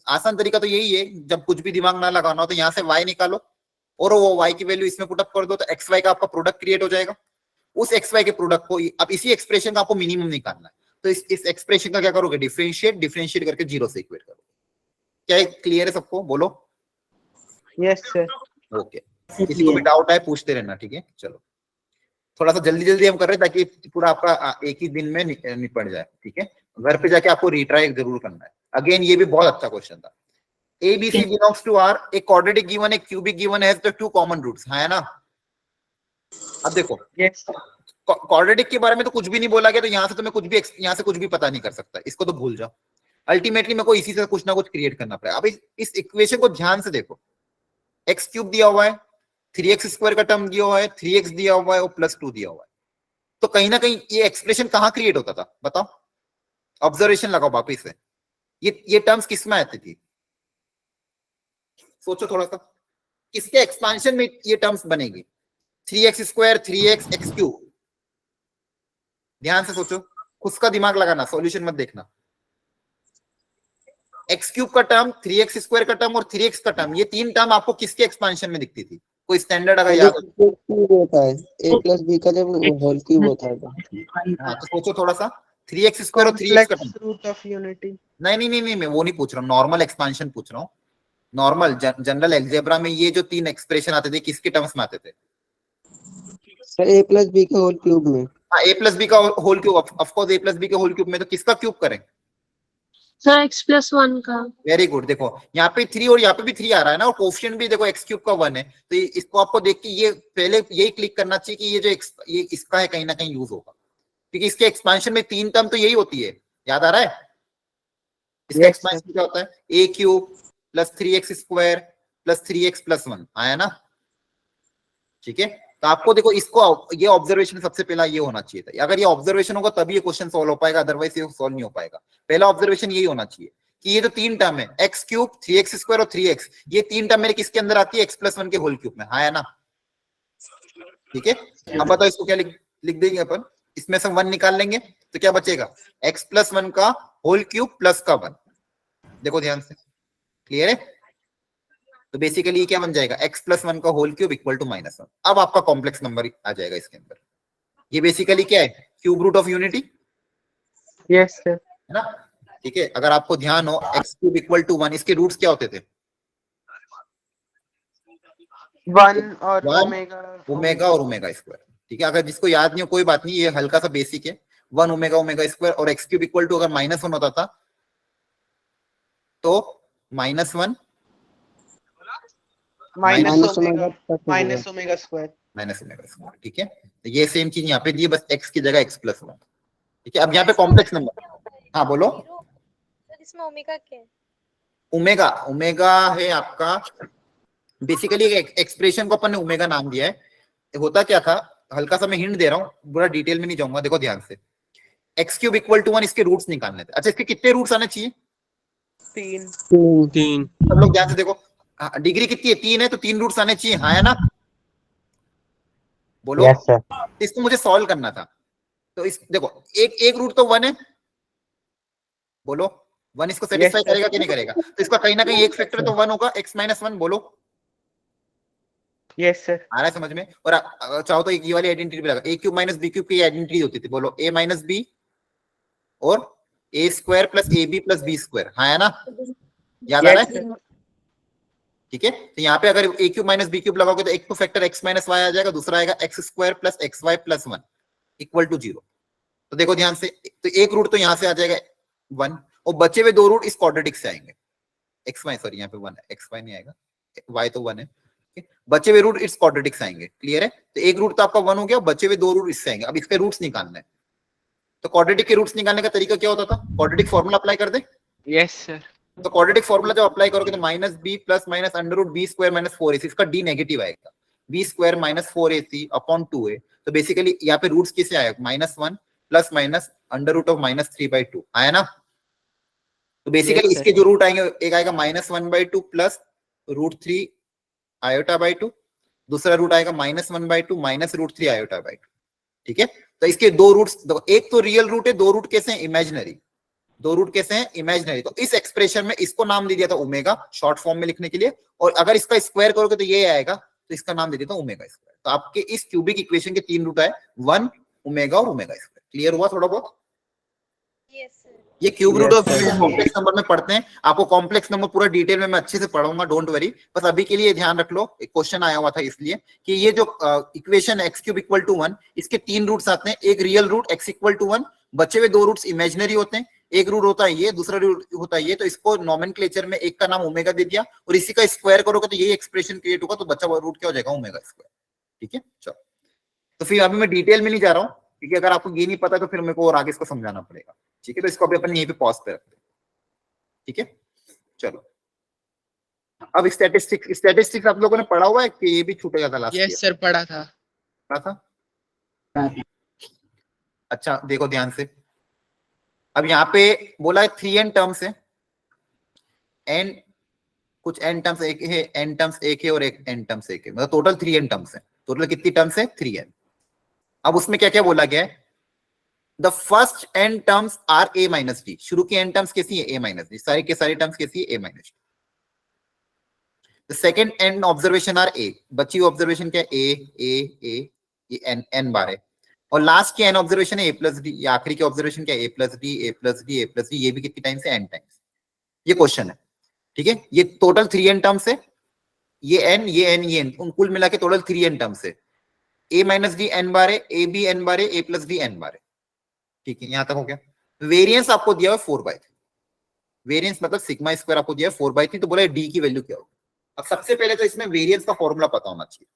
आसान तरीका तो यही है, जब कुछ भी दिमाग ना लगाना हो तो यहाँ से y निकालो और वो y की वैल्यू इसमें पुटअप कर दो, तो xy का आपका प्रोडक्ट क्रिएट हो जाएगा। उस xy के प्रोडक्ट को अब इसी एक्सप्रेशन का आपको मिनिमम निकालना है, तो इस एक्सप्रेशन का क्या करोगे? डिफरेंशिएट करके 0 से इक्वेट करोगे। क्या क्लियर है सबको? बोलो।
Yes sir.
ओके, किसी को भी डाउट है पूछते रहना। ठीक है, चलो थोड़ा सा जल्दी जल्दी हम कर रहे हैं ताकि पूरा आपका एक ही दिन में निपट जाए। ठीक है, घर पे जाके आपको रिट्राई जरूर करना है। अगेन ये भी बहुत अच्छा क्वेश्चन था। ABC belongs to R, एक क्वाड्रेटिक गिवन, एक क्यूबिक गिवन है, तो 2 कॉमन रूट्स, है ना? अब देखो
यस
क्वाड्रेटिक के बारे में तो कुछ भी नहीं बोला गया, तो यहाँ से तो मैं कुछ भी यहाँ से कुछ भी पता नहीं कर सकता, इसको तो भूल जाओ। अल्टीमेटली मेरे को इसी से कुछ ना कुछ क्रिएट करना पड़ेगा। अब इस इक्वेशन को ध्यान से देखो, x³ दिया हुआ है, 3x² का टर्म दिया हुआ है, 3x दिया हुआ है और +2 दिया हुआ है। तो कहीं ना कहीं ये एक्सप्रेशन कहाँ क्रिएट होता था बताओ? ऑब्जर्वेशन लगाओ वापिस से, ये टर्म्स किस में आती थी? सोचो थोड़ा सा, किसके एक्सपांशन में ये टर्म्स बनेगी? 3x², 3x, x³। ध्यान से सोचो, खुद का दिमाग लगाना, सॉल्यूशन मत देखना। x³ का टर्म, 3x² का टर्म और 3x का टर्म, ये 3 टर्म आपको किसके एक्सपांशन में दिखती थी? कोई स्टैंडर्ड अगर याद
होता है a + b का जब होल क्यूब होता है
तो सोचो थोड़ा सा, 3x स्क्वायर और 3x का
कॉम्प्लेक्स रूट ऑफ यूनिटी।
नहीं, मैं वो नहीं पूछ रहा हूँ, नॉर्मल एक्सपेंशन पूछ रहा हूँ। नॉर्मल जनरल एल्जेब्रा में ये जो 3 एक्सप्रेशन आते थे किसके टर्म्स में आते थे?
सर a प्लस बी के होल क्यूब में।
हाँ, a प्लस बी का whole cube, of course a plus b के होल क्यूब में, तो किसका क्यूब करें?
सर x+1 का।
Very good. देखो यहाँ पे 3 और यहाँ पे भी 3 आ रहा है ना, और कोफिशिएंट भी देखो x क्यूब का 1 है, तो इसको आपको देख के ये पहले यही क्लिक करना चाहिए कि ये जो ये इसका है कहीं ना कहीं यूज होगा, क्योंकि इसके एक्सपेंशन में 3 टर्म तो यही होती है, याद आ रहा है? इसका एक्सपेंशन क्या होता है? a cube plus 3x square plus 3x plus 1 आया ना, ठीक है। तो आपको देखो इसको ये ऑब्जर्वेशन सबसे पहला ये होना चाहिए था, अगर ये ऑब्जर्वेशन होगा तभी ये क्वेश्चन सॉल्व हो पाएगा, अदरवाइज ये सॉल्व नहीं हो पाएगा। पहला ऑब्जर्वेशन यही होना चाहिए कि ये जो 3 टर्म है x क्यूब 3x स्क्वायर और 3x, ये 3 टर्म मेरे किसके अंदर आती है? x प्लस 1 के होल क्यूब में, हाँ है ना, ठीक है। अब बताओ इसको क्या लिख देंगे अपन, इसमें से 1 निकाल लेंगे तो क्या बचेगा? x प्लस 1 का होल क्यूब प्लस का 1। देखो ध्यान से, क्लियर है? तो बेसिकली ये क्या बन जाएगा? x प्लस 1 का होल क्यूब इक्वल टू -1। अब आपका कॉम्प्लेक्स नंबर आ जाएगा इसके अंदर। ये बेसिकली क्या है? Cube root of unity,
yes sir.
है ना, ठीक है। अगर आपको ध्यान हो x क्यूब इक्वल टू 1, इसके रूट्स क्या होते थे?
1 और
One,
ओमेगा
और ओमेगा स्क्वायर, ठीक है। अगर जिसको याद नहीं हो कोई बात नहीं, ये हल्का सा बेसिक है। 1 ओमेगा स्क्वायर, और x क्यूब इक्वल टू अगर -1 होता था तो -1
माइनस ओमेगा स्क्वायर।
ठीक है। तो ये सेम चीज यहाँ पे दी, बस x की जगह x प्लस 1, ठीक है। अब यहाँ पे कॉम्प्लेक्स नंबर, हाँ बोलो।
सर इसमें ओमेगा क्या है?
ओमेगा है आपका, बेसिकली एक्सप्रेशन को अपन ने ओमेगा नाम दिया है। होता क्या था, हल्का सा मैं हिंट दे रहा हूँ, पूरा डिटेल में नहीं जाऊंगा। देखो ध्यान से, x क्यूब इक्वल टू 1, इसके रूट्स निकालने थे। अच्छा, इसके कितने रूट्स आने चाहिए?
3।
सब लोग ध्यान से देखो, डिग्री कितनी है? 3 है, तो 3 रूट्स आने चाहिए, हाँ है ना, बोलो।
Yes sir.
इसको मुझे सॉल्व करना था, तो इस देखो एक रूट तो 1 है, बोलो 1 इसको सेटिस्फाई करेगा कि नहीं करेगा? तो इसका कहीं ना कहीं एक फैक्टर तो 1 होगा, x माइनस 1, बोलो।
Yes sir.
आ रहा है समझ में? और चाहो तो ये वाली आइडेंटिटी भी लगा, a cube minus b cube की आइडेंटिटी होती थी, बोलो a माइनस b और a square plus ab plus b square, हाँ है ना, याद आ रहा है? ठीक है। तो यहाँ पे अगर a cube minus b cube लगाओगे तो एक तो फैक्टर x माइनस y आ जाएगा, दूसरा आएगा x square plus xy plus 1 equal to 0। तो देखो ध्यान से, तो एक रूट तो यहाँ से आ जाएगा 1, और बचे हुए 2 रूट इस क्वाड्रेटिक से आएंगे। xy सॉरी यहाँ पे 1 है, xy नहीं आएगा, y तो 1 है, बचे हुए रूट इस क्वाड्रेटिक से आएंगे, क्लियर है? तो एक रूट तो आपका 1 हो गया, बचे हुए 2 रूट इससे आएंगे। अब इसके रूट्स निकालना है, तो क्वाड्रेटिक के रूट्स निकालने का तरीका क्या होता था? क्वाड्रेटिक फॉर्मूला अप्लाई कर दे।
Yes sir.
तो क्वाड्रेटिक फॉर्मूला जब अप्लाई करोगे तो -b plus minus under root b square minus 4ac, इसका d नेगेटिव आएगा, b square minus 4ac upon 2a। तो बेसिकली यहाँ पे रूट्स किससे आएगा? -1 plus minus under root of -3/2 आया ना। तो बेसिकली इसके जो रूट आएंगे, एक आएगा -1/2 प्लस √3 आयोटा बाई 2, दूसरा रूट आएगा -1/2 माइनस √3 आयोटा बाई 2, ठीक है। तो इसके 2 रूट्स, एक तो रियल रूट है, 2 रूट कैसे हैं? इमेजिनरी। 2 रूट कैसे हैं? इमेजिनरी। तो इस एक्सप्रेशन में इसको नाम दे दिया था ओमेगा, शॉर्ट फॉर्म में लिखने के लिए, और अगर इसका स्क्वायर करोगे तो ये आएगा, तो इसका नाम दे दिया था ओमेगा स्क्वायर। तो आपके इस क्यूबिक इक्वेशन के 3 रूट आए, 1 ओमेगा और ओमेगा स्क्वायर। क्लियर हुआ थोड़ा बहुत?
Yes sir.
ये cube root of complex number में पढ़ते हैं, आपको कॉम्प्लेक्स नंबर पूरा डिटेल में मैं अच्छे से पढ़ाऊंगा, डोंट वरी। बस अभी के लिए ध्यान रख लो, एक क्वेश्चन आया हुआ था इसलिए कि ये जो equation x cube equal to 1, इसके 3 रूट्स आते हैं। एक real root x equal to 1, बचे हुए 2 रूट्स इमेजिनरी होते हैं। एक रूट होता है ये, दूसरा रूट होता है ये, तो इसको नोमेनक्लेचर में एक का नाम ओमेगा दे दिया, और इसी का स्क्वायर करोगे तो यही एक्सप्रेशन क्रिएट होगा, तो बचा हुआ रूट क्या हो जाएगा? ओमेगा स्क्वायर, ठीक है। चलो, तो फिर अभी मैं डिटेल में नहीं जा रहा हूँ, क्योंकि अगर आपको ये नहीं पता तो फिर मेरे को और आगे इसको समझाना पड़ेगा, ठीक है। तो इसको अभी अपन यहीं पे पॉज पे रखते हैं, ठीक है। चलो, अब स्टैटिस्टिक्स आप लोगों ने पढ़ा हुआ है कि ये भी छूटेगा था लास्ट ईयर?
यस सर, पढ़ा था।
अच्छा देखो ध्यान से, अब यहाँ पे बोला है 3n टर्म्स है, n कुछ n टर्म्स एक है, n टर्म्स एक है और एक n टर्म्स एक है, मतलब टोटल 3n टर्म्स है। टोटल कितनी टर्म्स है? 3n। अब उसमें क्या क्या बोला गया है? The first n terms are a minus d। शुरू की n टर्म्स कैसी है? a minus d। सारी के सारी टर्म्स कैसी है? a minus d। The second n observation are a। बची हुई ऑब्जर्वेशन क्या है? a ये n बार है। और लास्ट की एन ऑब्जर्वेशन है ए प्लस डी, ये आखिरी की ऑब्जर्वेशन क्या है A plus D A plus D A plus D, ये भी कितनी टाइम्स है एन टाइम्स, ये क्वेश्चन है। ठीक है, ये टोटल 3n टर्म्स है, ये n ये n ये n, उन कुल मिला के टोटल 3n टर्म्स है। a माइनस डी एन बार है, ए बी एन बार है, ए प्लस डी एन बार है। ठीक है, यहां तक हो गया। वेरिएंस आपको दिया है 4/3, वेरिएंस मतलब सिग्मा स्क्वायर आपको दिया है 4/3, तो बोला डी की वैल्यू क्या होगी। अब सबसे पहले तो इसमें वेरिएंस का फॉर्मूला पता होना चाहिए,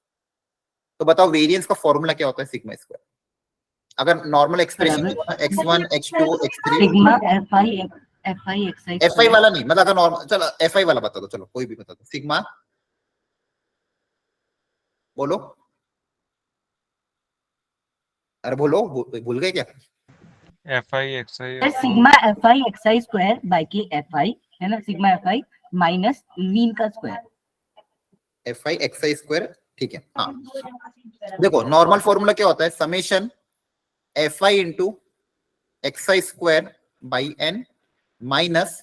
तो बताओ वेरिएंस का फॉर्मूला क्या होता है सिग्मा स्क्वायर। अगर normal expression x1 x2 x3
sigma fi xi
fi वाला नहीं, मतलब अगर नॉर्मल, चलो fi वाला बता दो, चलो कोई भी बता दो। सिग्मा बोलो, अरे बोलो, भूल गए क्या?
Sigma fi xi square by के fi है ना, सिग्मा fi माइनस मीन का स्क्वायर
fi xi स्क्वायर। ठीक है, हाँ देखो नॉर्मल फॉर्मूला क्या होता है, summation fi into xi square by n minus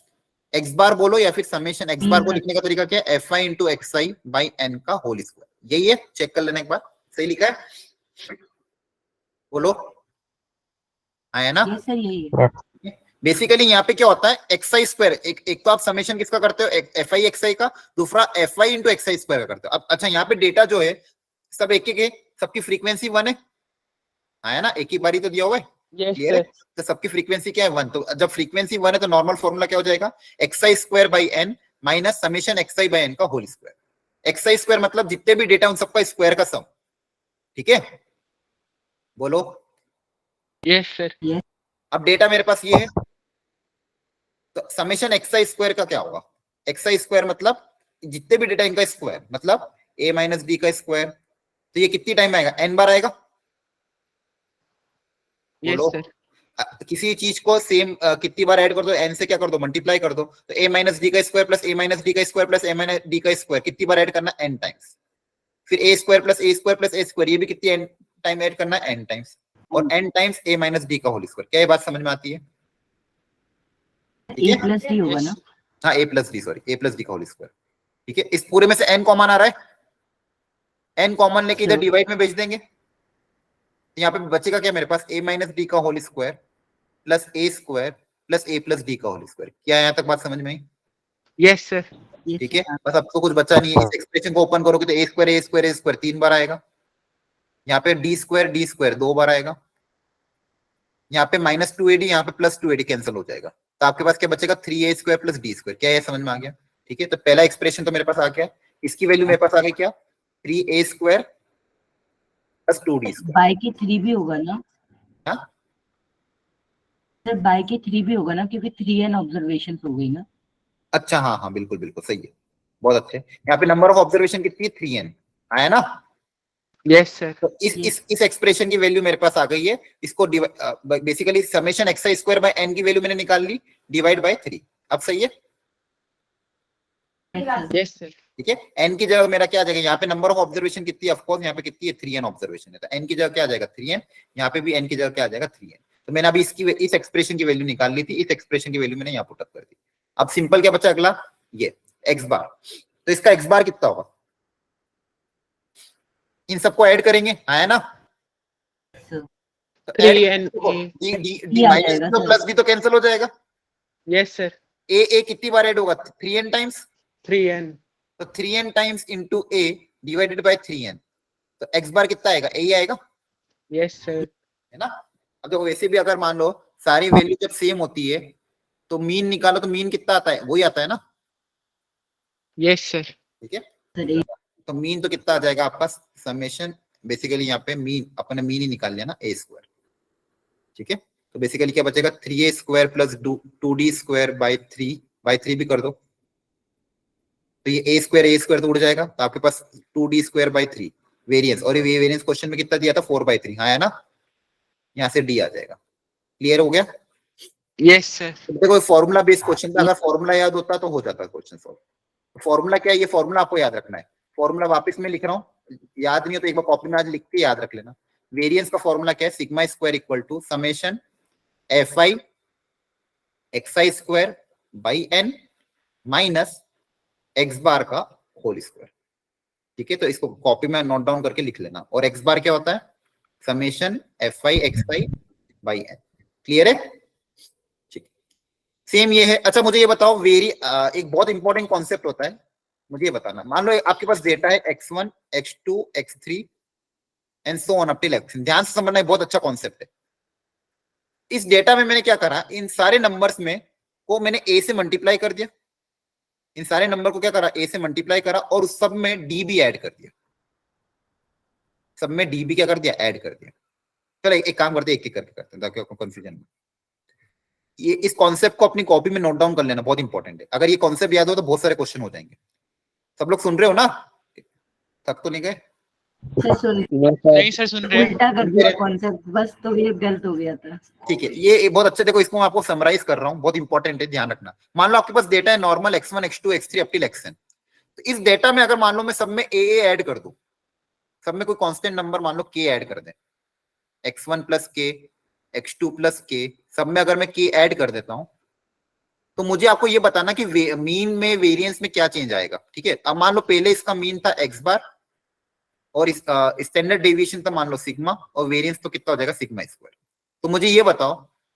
x बार बोलो, या फिर समेशन x बार को लिखने का तरीका क्या है, fi into xi by n का होल स्क्वायर। यही है, चेक कर लेना एक बार, सही लिखा है, बोलो आया ना।
ये सर यही है।
बेसिकली यहाँ पे क्या होता है xi स्क्वायर, एक तो आप समेशन किसका करते हो fi xi का, दूसरा fi इंटू xi स्क्वायर का करते हो। अब अच्छा यहाँ पे डेटा जो है सब एक एक है, सबकी फ्रीक्वेंसी 1 है, आया ना, एक ही बारी तो दिया हुआ है,
यस
क्लियर है।
सर,
तो सबकी फ्रीक्वेंसी क्या है 1, तो जब फ्रीक्वेंसी 1 है तो नॉर्मल फॉर्मूला क्या हो जाएगा, xi square by n minus summation xi by n का होल स्क्वायर। xi स्क्वायर मतलब जितने भी डेटा उन सबका स्क्वायर का सम। ठीक है, बोलो।
यस सर,
अब डेटा मेरे पास ये है, तो समेशन xi स्क्वायर का क्या होगा, xi स्क्वायर मतलब जितने भी डेटा इनका स्क्वायर, मतलब a माइनस डी का स्क्वायर, तो ये कितनी टाइम आएगा, n बार आएगा।
यस
बोलो,
सर,
किसी चीज को सेम कितनी बार ऐड कर दो, n से क्या कर दो, मल्टीप्लाई कर दो, तो a माइनस डी का square plus a minus D का square plus a minus D का स्क्वायर कितनी बार ऐड करना, n टाइम्स। फिर a square plus a square plus a square, ये भी कितनी n टाइम ऐड करना है, n टाइम्स, और n times a minus D का होल स्क्वायर। क्या ये बात समझ में आती है? ठीक
ए
है,
प्लस डी होगा ना,
हाँ a plus D, sorry a plus d का होल स्क्वायर। ठीक है, इस पूरे में से n कॉमन आ रहा है, n कॉमन लेके इधर डिवाइड में भेज देंगे, यहाँ पे बचेगा क्या मेरे पास, a माइनस डी का whole square plus a square plus a plus d का होल स्क्वायर। क्या यहाँ तक बात समझ में आई?
यस सर,
ठीक है, बस अब तो कुछ बचा नहीं है। इस एक्सप्रेशन को ओपन करोगे तो a स्क्वायर 3 बार आएगा, यहाँ पे d स्क्वायर 2 बार आएगा, यहाँ पे माइनस 2ad, यहाँ पे प्लस 2ad कैंसिल हो जाएगा, तो आपके पास क्या बचेगा, 3a square plus d square. क्या ये समझ में आ गया? ठीक है, तो पहला एक्सप्रेशन तो मेरे पास आ गया, इसकी वैल्यू मेरे पास आ गई क्या, 3a square plus 2d square.
Bye के 3 भी होगा ना
हाँ?
सर, बाय के 3 भी होगा ना, क्योंकि 3n ऑब्जर्वेशंस हो गई ना।
अच्छा, हाँ हाँ बिल्कुल बिल्कुल सही है, बहुत अच्छे। यहाँ पे नंबर ऑफ ऑब्जर्वेशन कितनी है, 3n आया ना।
यस सर,
तो इस एक्सप्रेशन की वैल्यू मेरे पास आ गई है, इसको basically summation xi square by n की वैल्यू मैंने निकाल ली, डिवाइड बाय 3। अब सही है,
यस सर,
ठीक है। n की जगह मेरा क्या आ जाएगा, यहाँ पे नंबर ऑफ ऑब्जर्वेशन कितनी है, ऑफ कोर्स यहाँ पे कितनी है, 3n ऑब्जर्वेशन है, तो n की जगह क्या आ जाएगा 3n, यहाँ पे भी n की जगह क्या आ जाएगा 3n। तो मैंने अभी इस एक्सप्रेशन की वैल्यू निकाल ली थी, इस एक्सप्रेशन की वैल्यू मैंने यहाँ पुट अप कर दी। अब सिंपल क्या बचा अगला, ये x बार, तो इसका x बार कितना होगा, इन सबको ऐड करेंगे, आया ना।
सर
3n
माइनस तो प्लस भी तो कैंसिल हो जाएगा,
यस सर,
a कितनी बार ऐड होगा, 3n टाइम्स,
3n,
तो 3n times into a divided by 3n, तो x बार कितना आएगा, a ही आएगा,
यस सर,
है ना। अब देखो वैसे भी अगर मान लो सारी वैल्यू जब सेम होती है तो मीन निकालो, तो मीन कितना आता है, वही आता है ना,
यस सर,
ठीक है।
सर
तो मीन तो कितना आ जाएगा आपका, समेशन बेसिकली यहाँ पे मीन, अपने मीन ही निकाल लिया ना, a स्क्वायर। ठीक है, तो बेसिकली क्या बचेगा, 3a square plus 2d square by 3 भी कर दो, तो ये a स्क्वायर तो उड़ जाएगा, तो आपके पास 2d स्क्वायर बाय 3 वेरिएंस, और ये वेरिएंस क्वेश्चन में कितना दिया था, 4/3, हाँ है ना, यहाँ से d आ जाएगा। क्लियर हो गया?
यस सर,
देखो फॉर्मूला बेस्ड क्वेश्चन था, अगर फॉर्मूला याद होता तो हो जाता क्वेश्चन सॉल्व। फॉर्मूला क्या है, ये फॉर्मूला आपको याद रखना है, फॉर्मूला वापस में लिख रहा हूँ, याद नहीं हो तो एक बार कॉपी में आज लिख के याद रख लेना। वेरिएंस का फॉर्मूला क्या है, sigma square equal to summation fi xi square by n minus x bar का होल स्क्वायर। ठीक है, तो इसको कॉपी में नोट डाउन करके लिख लेना। और x बार क्या होता है, summation fi xi by n। Clear है? ठीक, सेम ये है। अच्छा मुझे ये बताओ, एक बहुत इंपॉर्टेंट कॉन्सेप्ट होता है, मुझे ये बताना। मान लो आपके पास डेटा है x1 x2 x3 and so on up till xn। ध्यान से समझना, बहुत अच्छा कॉन्सेप्ट है। इस डेटा में मैंने क्या करा, इन सारे नंबर्स में को मैंने a से मल्टीप्लाई कर दिया, इन सारे नंबर को क्या करा, a से मल्टीप्लाई करा, और उस सब में d भी ऐड कर दिया, सब में d भी क्या कर दिया, ऐड कर दिया। चलो एक काम करते हैं, एक एक करके करते हैं ताकि आपको कंफ्यूजन में। ये इस कॉन्सेप्ट को अपनी कॉपी में नोट डाउन कर लेना, बहुत इंपॉर्टेंट है। अगर ये कॉन्सेप्ट याद हो तो बहुत सारे क्वेश्चन हो जाएंगे। सब लोग सुन रहे हो ना? थक तो नहीं गए?
नहीं सर, सुन रहे हैं।
उल्टा कर दिया कॉन्सेप्ट, बस तो ये गलत हो गया था।
ठीक है, ये बहुत अच्छे, देखो इसको मैं आपको समराइज कर रहा हूँ, बहुत इंपॉर्टेंट है, ध्यान रखना। मान लो आपके पास डेटा है normal x1 x2 x3 up till xn। तो इस डेटा में अगर मान लो मैं सब में a ऐड कर दूं, सब में कोई कांस्टेंट नंबर मान लो k ऐड कर दें, x1 plus k x2 plus k, सब में अगर मैं k ऐड कर देता हूं, तो मुझे आपको ये बताना कि मीन में वेरिएंस में क्या चेंज आएगा। ठीक है, अब मान लो पहले इसका मीन था x बार और इस स्टैंडर्ड डेविएशन था मान लो सिग्मा, और वेरिएंस तो कितना हो जाएगा, सिग्मा स्क्वायर। तो मुझे ये बताओ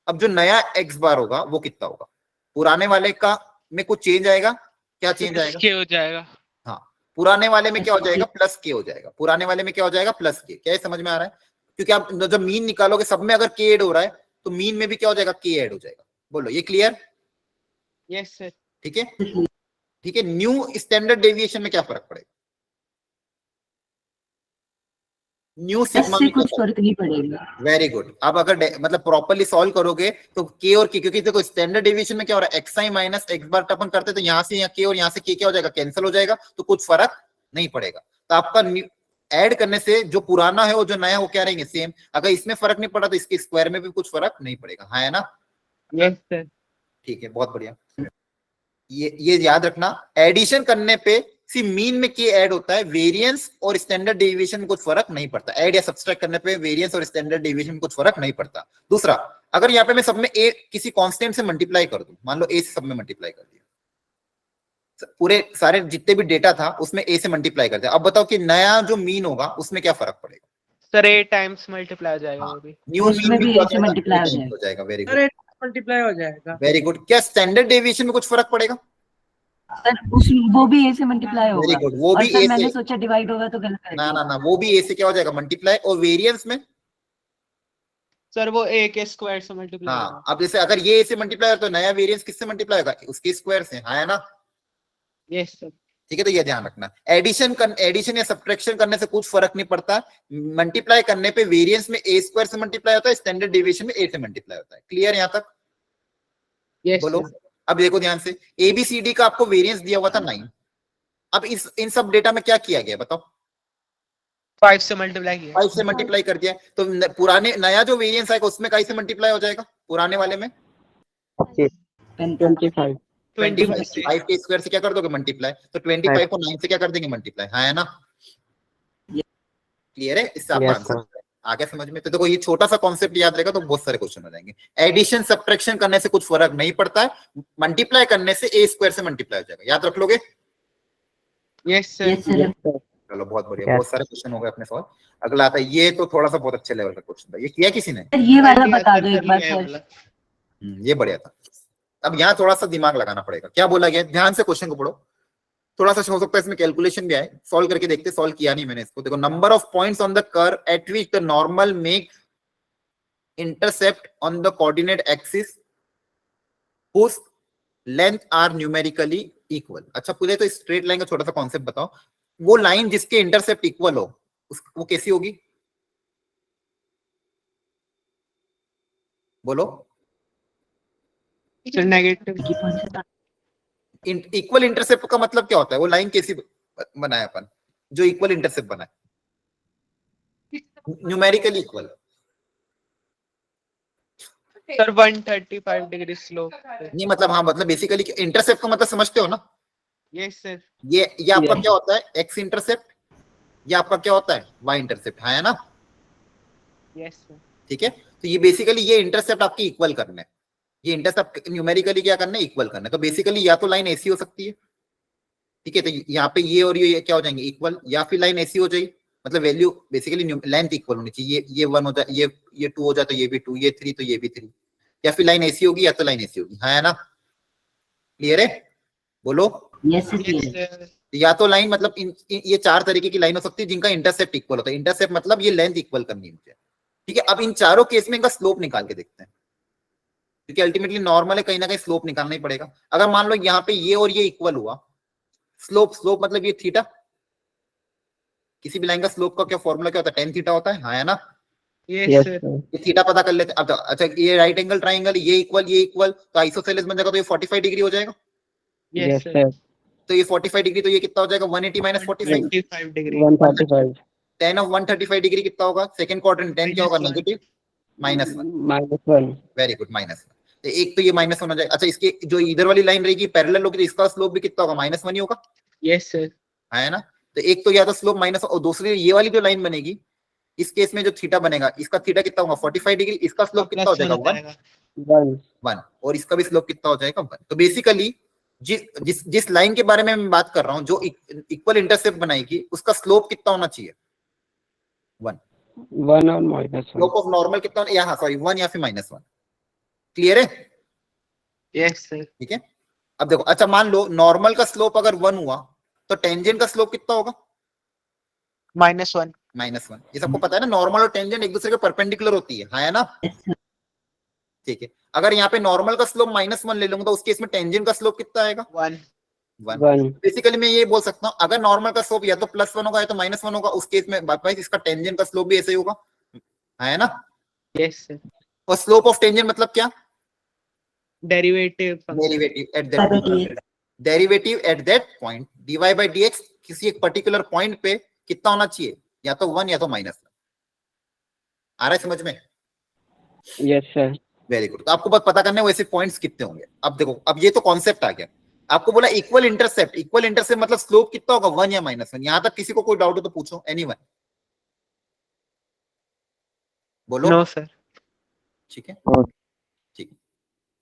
अब जो नया x बार होगा वो कितना होगा? पुराने वाले का में कुछ चेंज आएगा, क्या चेंज आएगा?
के हो जाएगा।
हाँ, पुराने वाले में क्या हो जाएगा, प्लस के हो जाएगा। पुराने वाले में क्या हो जाएगा, प्लस के। क्या ये समझ में आ रहा है? क्योंकि आप जब मीन निकालोगे सब में अगर के ऐड हो रहा है तो मीन में भी क्या हो जाएगा, के ऐड हो जाएगा। बोलो ये क्लियर?
Yes sir.
ठीक है, ठीक है। न्यू स्टैंडर्ड डेविएशन में क्या फर्क पड़ेगा? न्यू सिग्मा
इससे
में
कुछ फर्क नहीं पड़ेगा।
Very good. अब अगर मतलब प्रॉपर्ली सॉल्व करोगे तो के और के, क्योंकि देखो स्टैंडर्ड डेविएशन में क्या हो रहा है, xi माइनस x बार अपन करते तो यहाँ से यहाँ के और यहाँ से के क्या हो जाएगा, कैंसिल हो जाएगा, तो कुछ फर्क नहीं पड़ेगा। तो आपका ऐड करने से जो पुराना है और जो नया है वो क्या रहेंगे, सेम। अगर इसमें फर्क नहीं पड़ा तो इसके स्क्वायर में भी कुछ फर्क नहीं पड़ेगा। हाँ है ना?
Yes sir.
ठीक है, बहुत बढ़िया। ये याद रखना, एडिशन करने पे सी मीन में के ऐड होता है, वेरिएंस और स्टैंडर्ड डेविएशन में कुछ फर्क नहीं पड़ता। ऐड या सब्सट्रैक्ट करने पे वेरिएंस और स्टैंडर्ड डेविएशन में कुछ फर्क नहीं पड़ता। दूसरा, अगर यहाँ पे मैं सब में a किसी कांस्टेंट से मल्टीप्लाई कर दूं, मान लो a से सब में मल्टीप्लाई कर दिया, पूरे सारे जितने भी डेटा था उसमें a से मल्टीप्लाई कर दिया, अब बताओ कि नया जो मीन होगा उसमें क्या फर्क पड़ेगा?
सर a टाइम्स मल्टीप्लाई हो जाएगा वो भी।
न्यू
उसमें
मीन
भी a से मल्टीप्लाई
हो जाएगा। वेरी गुड,
सर मल्टीप्लाई हो जाएगा।
Very good. क्या स्टैंडर्ड डेविएशन में कुछ फर्क पड़ेगा?
सर वो भी a से मल्टीप्लाई होगा।
वेरी गुड, वो भी
सर
a
मैंने
से,
सोचा डिवाइड होगा तो गलत कर
ना
दिया।
ना ना, वो भी a से क्या हो जाएगा, मल्टीप्लाई। और वेरिएंस में
सर वो a के स्क्वायर से मल्टीप्लाई
हाँ,
होगा।
अब जैसे अगर ये a से मल्टीप्लाई हो तो नया वेरिएंस किससे मल्टीप्लाई होगा, उसके स्क्वायर से। हाँ है ना?
Yes sir.
ठीक है, तो ये ध्यान रखना, एडिशन या सब्ट्रैक्शन करने से कुछ फर्क नहीं पड़ता। मल्टीप्लाई करने पे वेरिएंस में a स्क्वायर से मल्टीप्लाई होता है, स्टैंडर्ड डेविएशन में a से मल्टीप्लाई होता है। क्लियर यहाँ तक?
यस
बोलो। अब देखो ध्यान से, ABCD का आपको वेरिएंस दिया हुआ था 9। अब इन सब डेटा में क्या किया गया बताओ?
5 से मल्टीप्लाई किया।
5 से मल्टीप्लाई कर दिया, तो पुराने नया जो वेरिएंस आएगा उसमें काई से मल्टीप्लाई हो जाएगा, पुराने वाले में
25
25 से।
5 के स्क्वायर से क्या कर दोगे, मल्टीप्लाई। तो 25 को 9 से क्या कर देंगे, मल्टीप्लाई। हाँ है ना? क्लियर है? इससे आपका आंसर आ गया समझ में? तो देखो ये छोटा सा कॉन्सेप्ट याद रहेगा तो बहुत सारे क्वेश्चन हो जाएंगे। एडिशन सब्ट्रैक्शन करने से कुछ फर्क नहीं पड़ता है, मल्टीप्लाई करने से a स्क्वायर से मल्टीप्लाई हो जाएगा। याद रख लोगे?
Yes sir.
चलो बहुत बढ़िया, बहुत सारे क्वेश्चन हो गए अपने सॉल्व। अगला आता है, ये तो थोड़ा सा बहुत अच्छे लेवल का क्वेश्चन था, ये किया किसी ने?
सर ये वाला बता दो एक बार सर।
ये बढ़िया था। अब यहाँ थोड़ा सा दिमाग लगाना पड़ेगा, क्या बोला गया, ध्यान से क्वेश्चन को पढ़ो। थोड़ा सा हो सकता है इसमें कैलकुलेशन भी आए, सॉल्व करके देखते। सॉल्व किया नहीं मैंने इसको। देखो, number of points on the curve at which the normal make intercept on the coordinate axis whose length are numerically equal. अच्छा पूरे तो स्ट्रेट लाइन का छोटा सा कॉन्सेप्ट बताओ, वो लाइन जिसके इंटरसेप्ट इक्वल हो वो कैसी होगी? बोलो।
नेगेटिव।
इक्वल इंटरसेप्ट का मतलब क्या होता है? वो लाइन कैसी बनाए अपन जो इक्वल इंटरसेप्ट बनाए? Numerically equal.
Sir 135 degree slope.
नहीं मतलब, हाँ मतलब बेसिकली इंटरसेप्ट का मतलब समझते हो ना?
Yes sir.
ये आपका क्या होता है, एक्स इंटरसेप्ट, ये आपका क्या होता है, वाई इंटरसेप्ट। है ना?
Yes sir.
ठीक है, तो ये बेसिकली ये इंटरसेप्ट आपकी इक्वल करना है, ये इंटरसेप्ट न्यूमेरिकली क्या करना है, इक्वल करना है। तो बेसिकली या तो लाइन ऐसी हो सकती है, ठीक है, तो यहाँ पे ये और ये क्या हो जाएंगे, इक्वल, या फिर लाइन ऐसी हो जाएगी मतलब वैल्यू बेसिकली लेंथ इक्वल होनी चाहिए, ये 1 हो जाए, ये 2 हो जाए तो ये भी 2, ये 3 तो ये भी 3, या फिर लाइन ऐसी होगी या तो लाइन ऐसी होगी, हाँ है ना, क्लियर है, बोलो।
Yes sir
Yes,
clear
sir.
या तो लाइन मतलब ये 4 तरीके की लाइन हो सकती है जिनका इंटरसेप्ट इक्वल होता है, इंटरसेप्ट मतलब ये लेंथ इक्वल करनी है मुझे, ठीक है। अब इन चारों केस में इनका स्लोप निकाल के देखते हैं, क्योंकि अल्टीमेटली नॉर्मल है, कहीं ना कहीं स्लोप निकालना ही पड़ेगा। अगर मान लो यहाँ पे ये और ये इक्वल हुआ, स्लोप मतलब ये थीटा, किसी भी लाइन का स्लोप का क्या फॉर्मूला क्या होता है, tan थीटा होता है, हाँ है ना,
Yes,
यस
sir.
सर।
ये थीटा पता कर लेते हैं। अब अच्छा ये राइट एंगल ट्राइंगल, ये इक्वल तो आइसोसेलेस बन जाएगा, तो ये 45 डिग्री हो जाएगा,
Yes,
यस
sir.
सर।
तो ये 45 डिग्री, तो ये कितना हो जाएगा 180 minus 45,
25 degree.
135
tan of 135 degree कितना होगा, सेकंड क्वाड्रेंट tan क्या होगा,
-1.
Negative -1,
-1
very good -1। तो एक तो ये -1 हो जाएगा। अच्छा इसके जो इधर वाली लाइन रहेगी पैरेलल होगी, तो इसका स्लोप भी कितना होगा, -1 ही होगा,
Yes, sir.
है ना। तो एक तो या तो स्लोप माइनस, और दूसरी ये वाली जो लाइन बनेगी, इस केस में जो थीटा बनेगा, इसका थीटा कितना होगा 45 डिग्री, इसका स्लोप कितना हो
Plus 1
जाएगा
हो
1,
जाएगा.
1
और इसका भी स्लोप कितना हो जाएगा 1। तो बेसिकली जिस लाइन के बारे में मैं बात कर रहा हूं, जो इक्वल इंटरसेप्ट बनाएगी, उसका स्लोप कितना होना चाहिए 1,
1 और -1
स्लोप ऑफ नॉर्मल कितना, या हाँ सॉरी 1 या फिर -1, क्लियर है,
Yes, sir.
ठीक है। अब देखो, अच्छा मान लो नॉर्मल का स्लोप अगर 1 हुआ, तो टेंजेंट का स्लोप कितना होगा
-1.
-1। ये सबको पता है ना, नॉर्मल और टेंजेंट एक दूसरे के परपेंडिकुलर होती है, हाँ है ना, ठीक है। अगर यहाँ पे नॉर्मल का स्लोप -1 ले लूंगा, तो उस केस में टेंजेंट का स्लोप कितना आएगा
1.
1। बेसिकली मैं ये बोल सकता हूँ, अगर नॉर्मल का स्लोप या तो +1 होगा या तो -1 होगा, उस केस में वाइस इसका टेंजेंट का स्लोप भी ऐसे ही होगा, है ना।
Yes, sir.
और स्लोप ऑफ टेंजेंट मतलब क्या,
Derivative function.
Derivative at that point, dy by dx किसी एक पर्टिकुलर पॉइंट पे कितना होना चाहिए, या तो 1 या तो -1। आ रहा है समझ में,
यस सर।
Very good. तो आपको बस पता करना है वैसे पॉइंट्स कितने होंगे। अब देखो, अब ये तो कॉन्सेप्ट आ गया, आपको बोला इक्वल इंटरसेप्ट मतलब स्लोप कितना होगा 1 या -1। यहां तक किसी को कोई डाउट हो तो पूछो, एनीवन बोलो।
No, sir.
ठीक है,
हाँ।
ठीक है।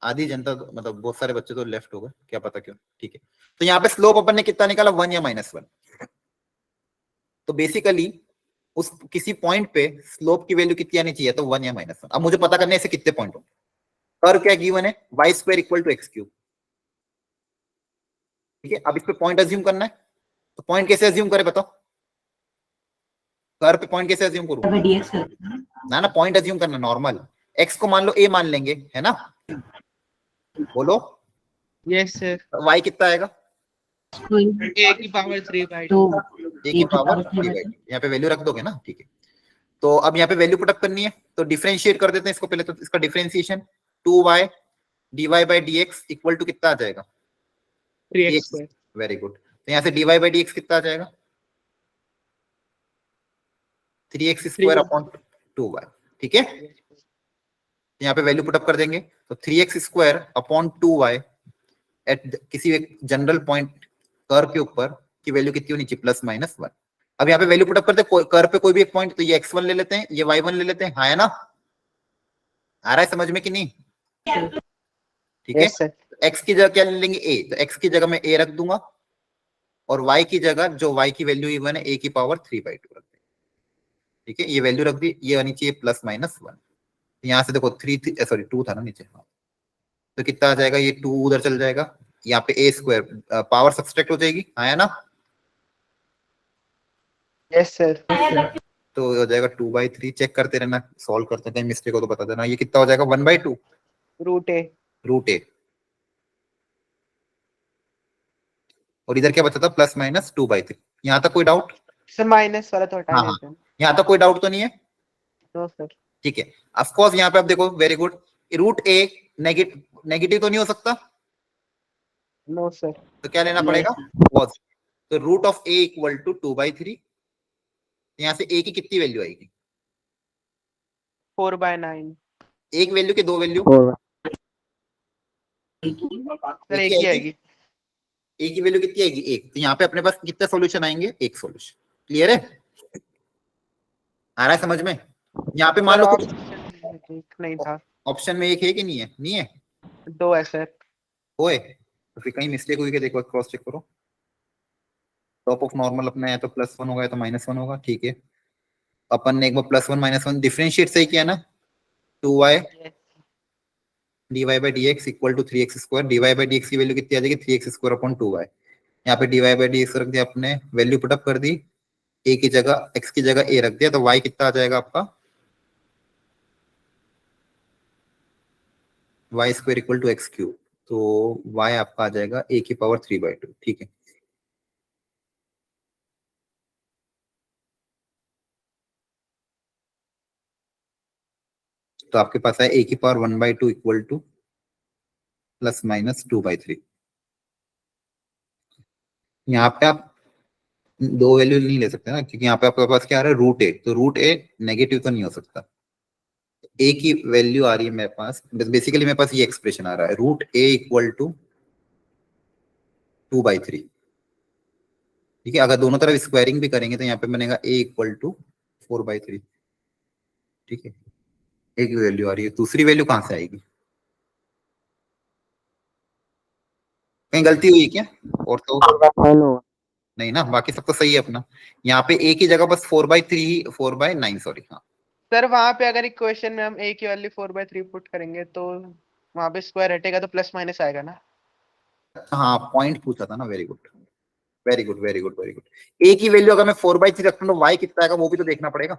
आधी जनता तो, मतलब बहुत सारे बच्चे तो लेफ्ट हो गए, क्या पता क्यों, ठीक है। तो यहाँ पे स्लोप अपन ने कितना निकाला 1 या -1। तो बेसिकली उस किसी पॉइंट पे स्लोप की वैल्यू कितनी आनी चाहिए, तो 1 या -1। अब मुझे पता करना है ऐसे कितने पॉइंट होंगे। कर्व क्या गिवन है, y² = x³, ठीक है। अब इस पे पॉइंट अज्यूम करना है, तो पॉइंट कैसे अज्यूम करे बताओ, कर्व पे पॉइंट कैसे अज्यूम करूं,
dx
ना पॉइंट अज्यूम करना नॉर्मल, x को मान लो a मान लेंगे, है ना, बोलो।
Yes, sir.
y कितना आएगा,
A की power 3/2.
तो
a की पावर 3/2, यहाँ पे वैल्यू रख दोगे ना, ठीक है। तो अब यहाँ पे वैल्यू पुटअप करनी है, तो डिफरेंशिएट कर देते हैं इसको पहले। तो इसका differentiation 2y dy by dx equal to कितना आ जाएगा
3x².
Very good. तो यहाँ से dy बाई dx कितना आ जाएगा 3x² अपॉन 2y, ठीक है। यहाँ पे वैल्यू पुटअप कर देंगे, तो 3x² अपॉन 2y एट किसी एक जनरल पॉइंट कर्व के ऊपर की वैल्यू कितनी होनी चाहिए, +-1। अब यहाँ पे वैल्यू पुटअप करते हैं कर्व पे कोई भी एक पॉइंट, तो ये x1 ले लेते हैं, ये y1 ले लेते हैं, हाँ है ना, आ रहा है समझ में कि नहीं, ठीक है।
Yes, sir.
x की जगह क्या ले लेंगे a, तो x की जगह मैं a रख दूंगा, और y की जगह जो y की वैल्यू इवन है a की पावर 3/2 रख देंगे, ठीक है। ये वैल्यू रख दी, ये आनी चाहिए +-1। यहाँ से देखो 2 था ना नीचे, हाँ। तो कितना आ जाएगा, ये 2 उधर चल जाएगा, यहाँ पे a² पावर सब्सट्रैक्ट हो जाएगी, हाँ है ना।
Yes, sir.
तो हो जाएगा 2/3, चेक करते रहना, सॉल्व करते हैं, मिस्टेक हो तो बता देना। ये कितना हो जाएगा 1/2
√a.
√a, और इधर क्या बचा था +-2/3। यहाँ तक कोई डाउट,
सर माइनस वाला तो हटा
हाँ हाँ,
देते हैं.
यहाँ तक कोई डाउट तो नहीं है,
नो सर.
ठीक है। ऑफ कोर्स यहाँ पे आप देखो, वेरी गुड, √a नेगेटिव तो नहीं हो सकता,
नो सर.
तो क्या लेना पड़ेगा पॉजिटिव। तो √a = 2/3, यहाँ से a की कितनी वैल्यू आएगी,
4/9.
एक वैल्यू के दो वैल्यू,
सर एक ही आएगी.
a की वैल्यू कितनी आएगी 1। तो यहाँ पे अपने पास कितने सॉल्यूशन आएंगे, एक सॉल्यूशन, क्लियर है, आ रहा है समझ में। यहाँ पे मान लो कुछ
एक नहीं था,
ऑप्शन में एक है कि नहीं है, नहीं है,
2 है सर.
होए तो फिर कहीं मिस्टेक हुई क्या, देखो क्रॉस चेक करो। टॉप ऑफ नॉर्मल अपना है तो +1 होगा या तो -1 होगा, ठीक है। अपन ने एक बार +1 -1 डिफरेंशिएट सही किया ना, 2y dy by dx equal to 3x²। dy by dx की वैल्यू कितनी आ जाएगी, 3x² अपॉन 2y। यहाँ पे dy by dx रख दिया अपने, वैल्यू पुटअप कर दी, a की जगह x की जगह a रख दिया, तो y कितना आ जाएगा आपका, y² इक्वल टू x³। तो y आपका आ जाएगा a की पावर 3/2। ठीक है, तो आपके पास है a की पावर 1/2 इक्वल टू ±2/3। यहाँ पे आप दो वैल्यू नहीं ले सकते ना, क्योंकि यहाँ पे आपके पास क्या आ रहा है, √a, तो √a नेगेटिव तो नहीं हो सकता। a की वैल्यू आ रही है मेरे पास, बेसिकली मेरे पास ये एक्सप्रेशन आ रहा है, √a इक्वल टू 2/3। ठीक है, अगर दोनों तरफ स्क्वायरिंग भी करेंगे तो यहाँ पे बनेगा a इक्वल टू 4/3। ठीक है, एक वैल्यू आ रही है, दूसरी वैल्यू कहां से आएगी, कहीं गलती हुई क्या, और तो नहीं ना, बाकी सब तो सही है अपना। यहाँ पे a की जगह बस 4/9 सॉरी। हाँ
सर वहां पे अगर इक्वेशन में हम a की वैल्यू 4/3 पुट करेंगे तो वहां पे स्क्वायर हटेगा तो प्लस माइनस आएगा ना।
हाँ, पॉइंट पूछा था ना, very good very good very good very good. a की वैल्यू अगर मैं 4/3 रखता हूँ तो y कितना आएगा वो भी तो देखना पड़ेगा।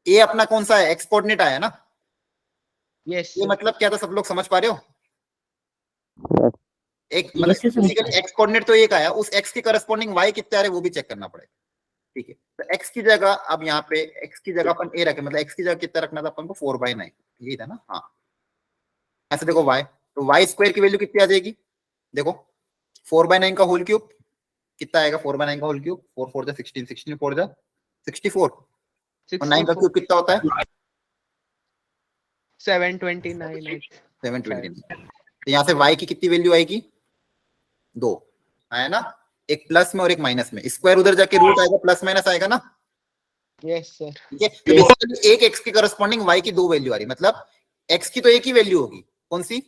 a अपना कौन सा है, एक्स कोऑर्डिनेट आया ना।
यस
ये मतलब क्या था, सब लोग समझ पा रहे हो, एक
Yes, sir, समझ
मतलब एक्स कोऑर्डिनेट तो एक आया, उस x के करस्पॉन्डिंग y कितने आ रहे वो भी चेक करना पड़ेगा। ठीक है, तो x की जगह, अब यहाँ पे x की जगह अपन a रखे, मतलब x की जगह कितना रखना था अपन को, 4/9, यही था ना। हाँ, ऐसे देखो y, तो y² की वैल्यू कितनी आ जाएगी, देखो 4/9 का होल क्यूब कितना आएगा, 4/9 का होल क्यूब, 4 4 जा 16, 16 4 जा 64, और 9 का क्यूब कितना होता है,
729।
729। तो यहाँ से y की कितनी वैल्यू आएगी, 2 आया ना, एक प्लस में और एक माइनस में, स्क्वायर उधर जाके रूट आएगा, प्लस माइनस आएगा ना।
Yes sir.
ठीक है, तो बेसिकली एक x के करस्पॉन्डिंग y की 2 वैल्यू आ रही, मतलब x की तो एक ही वैल्यू होगी, कौन सी,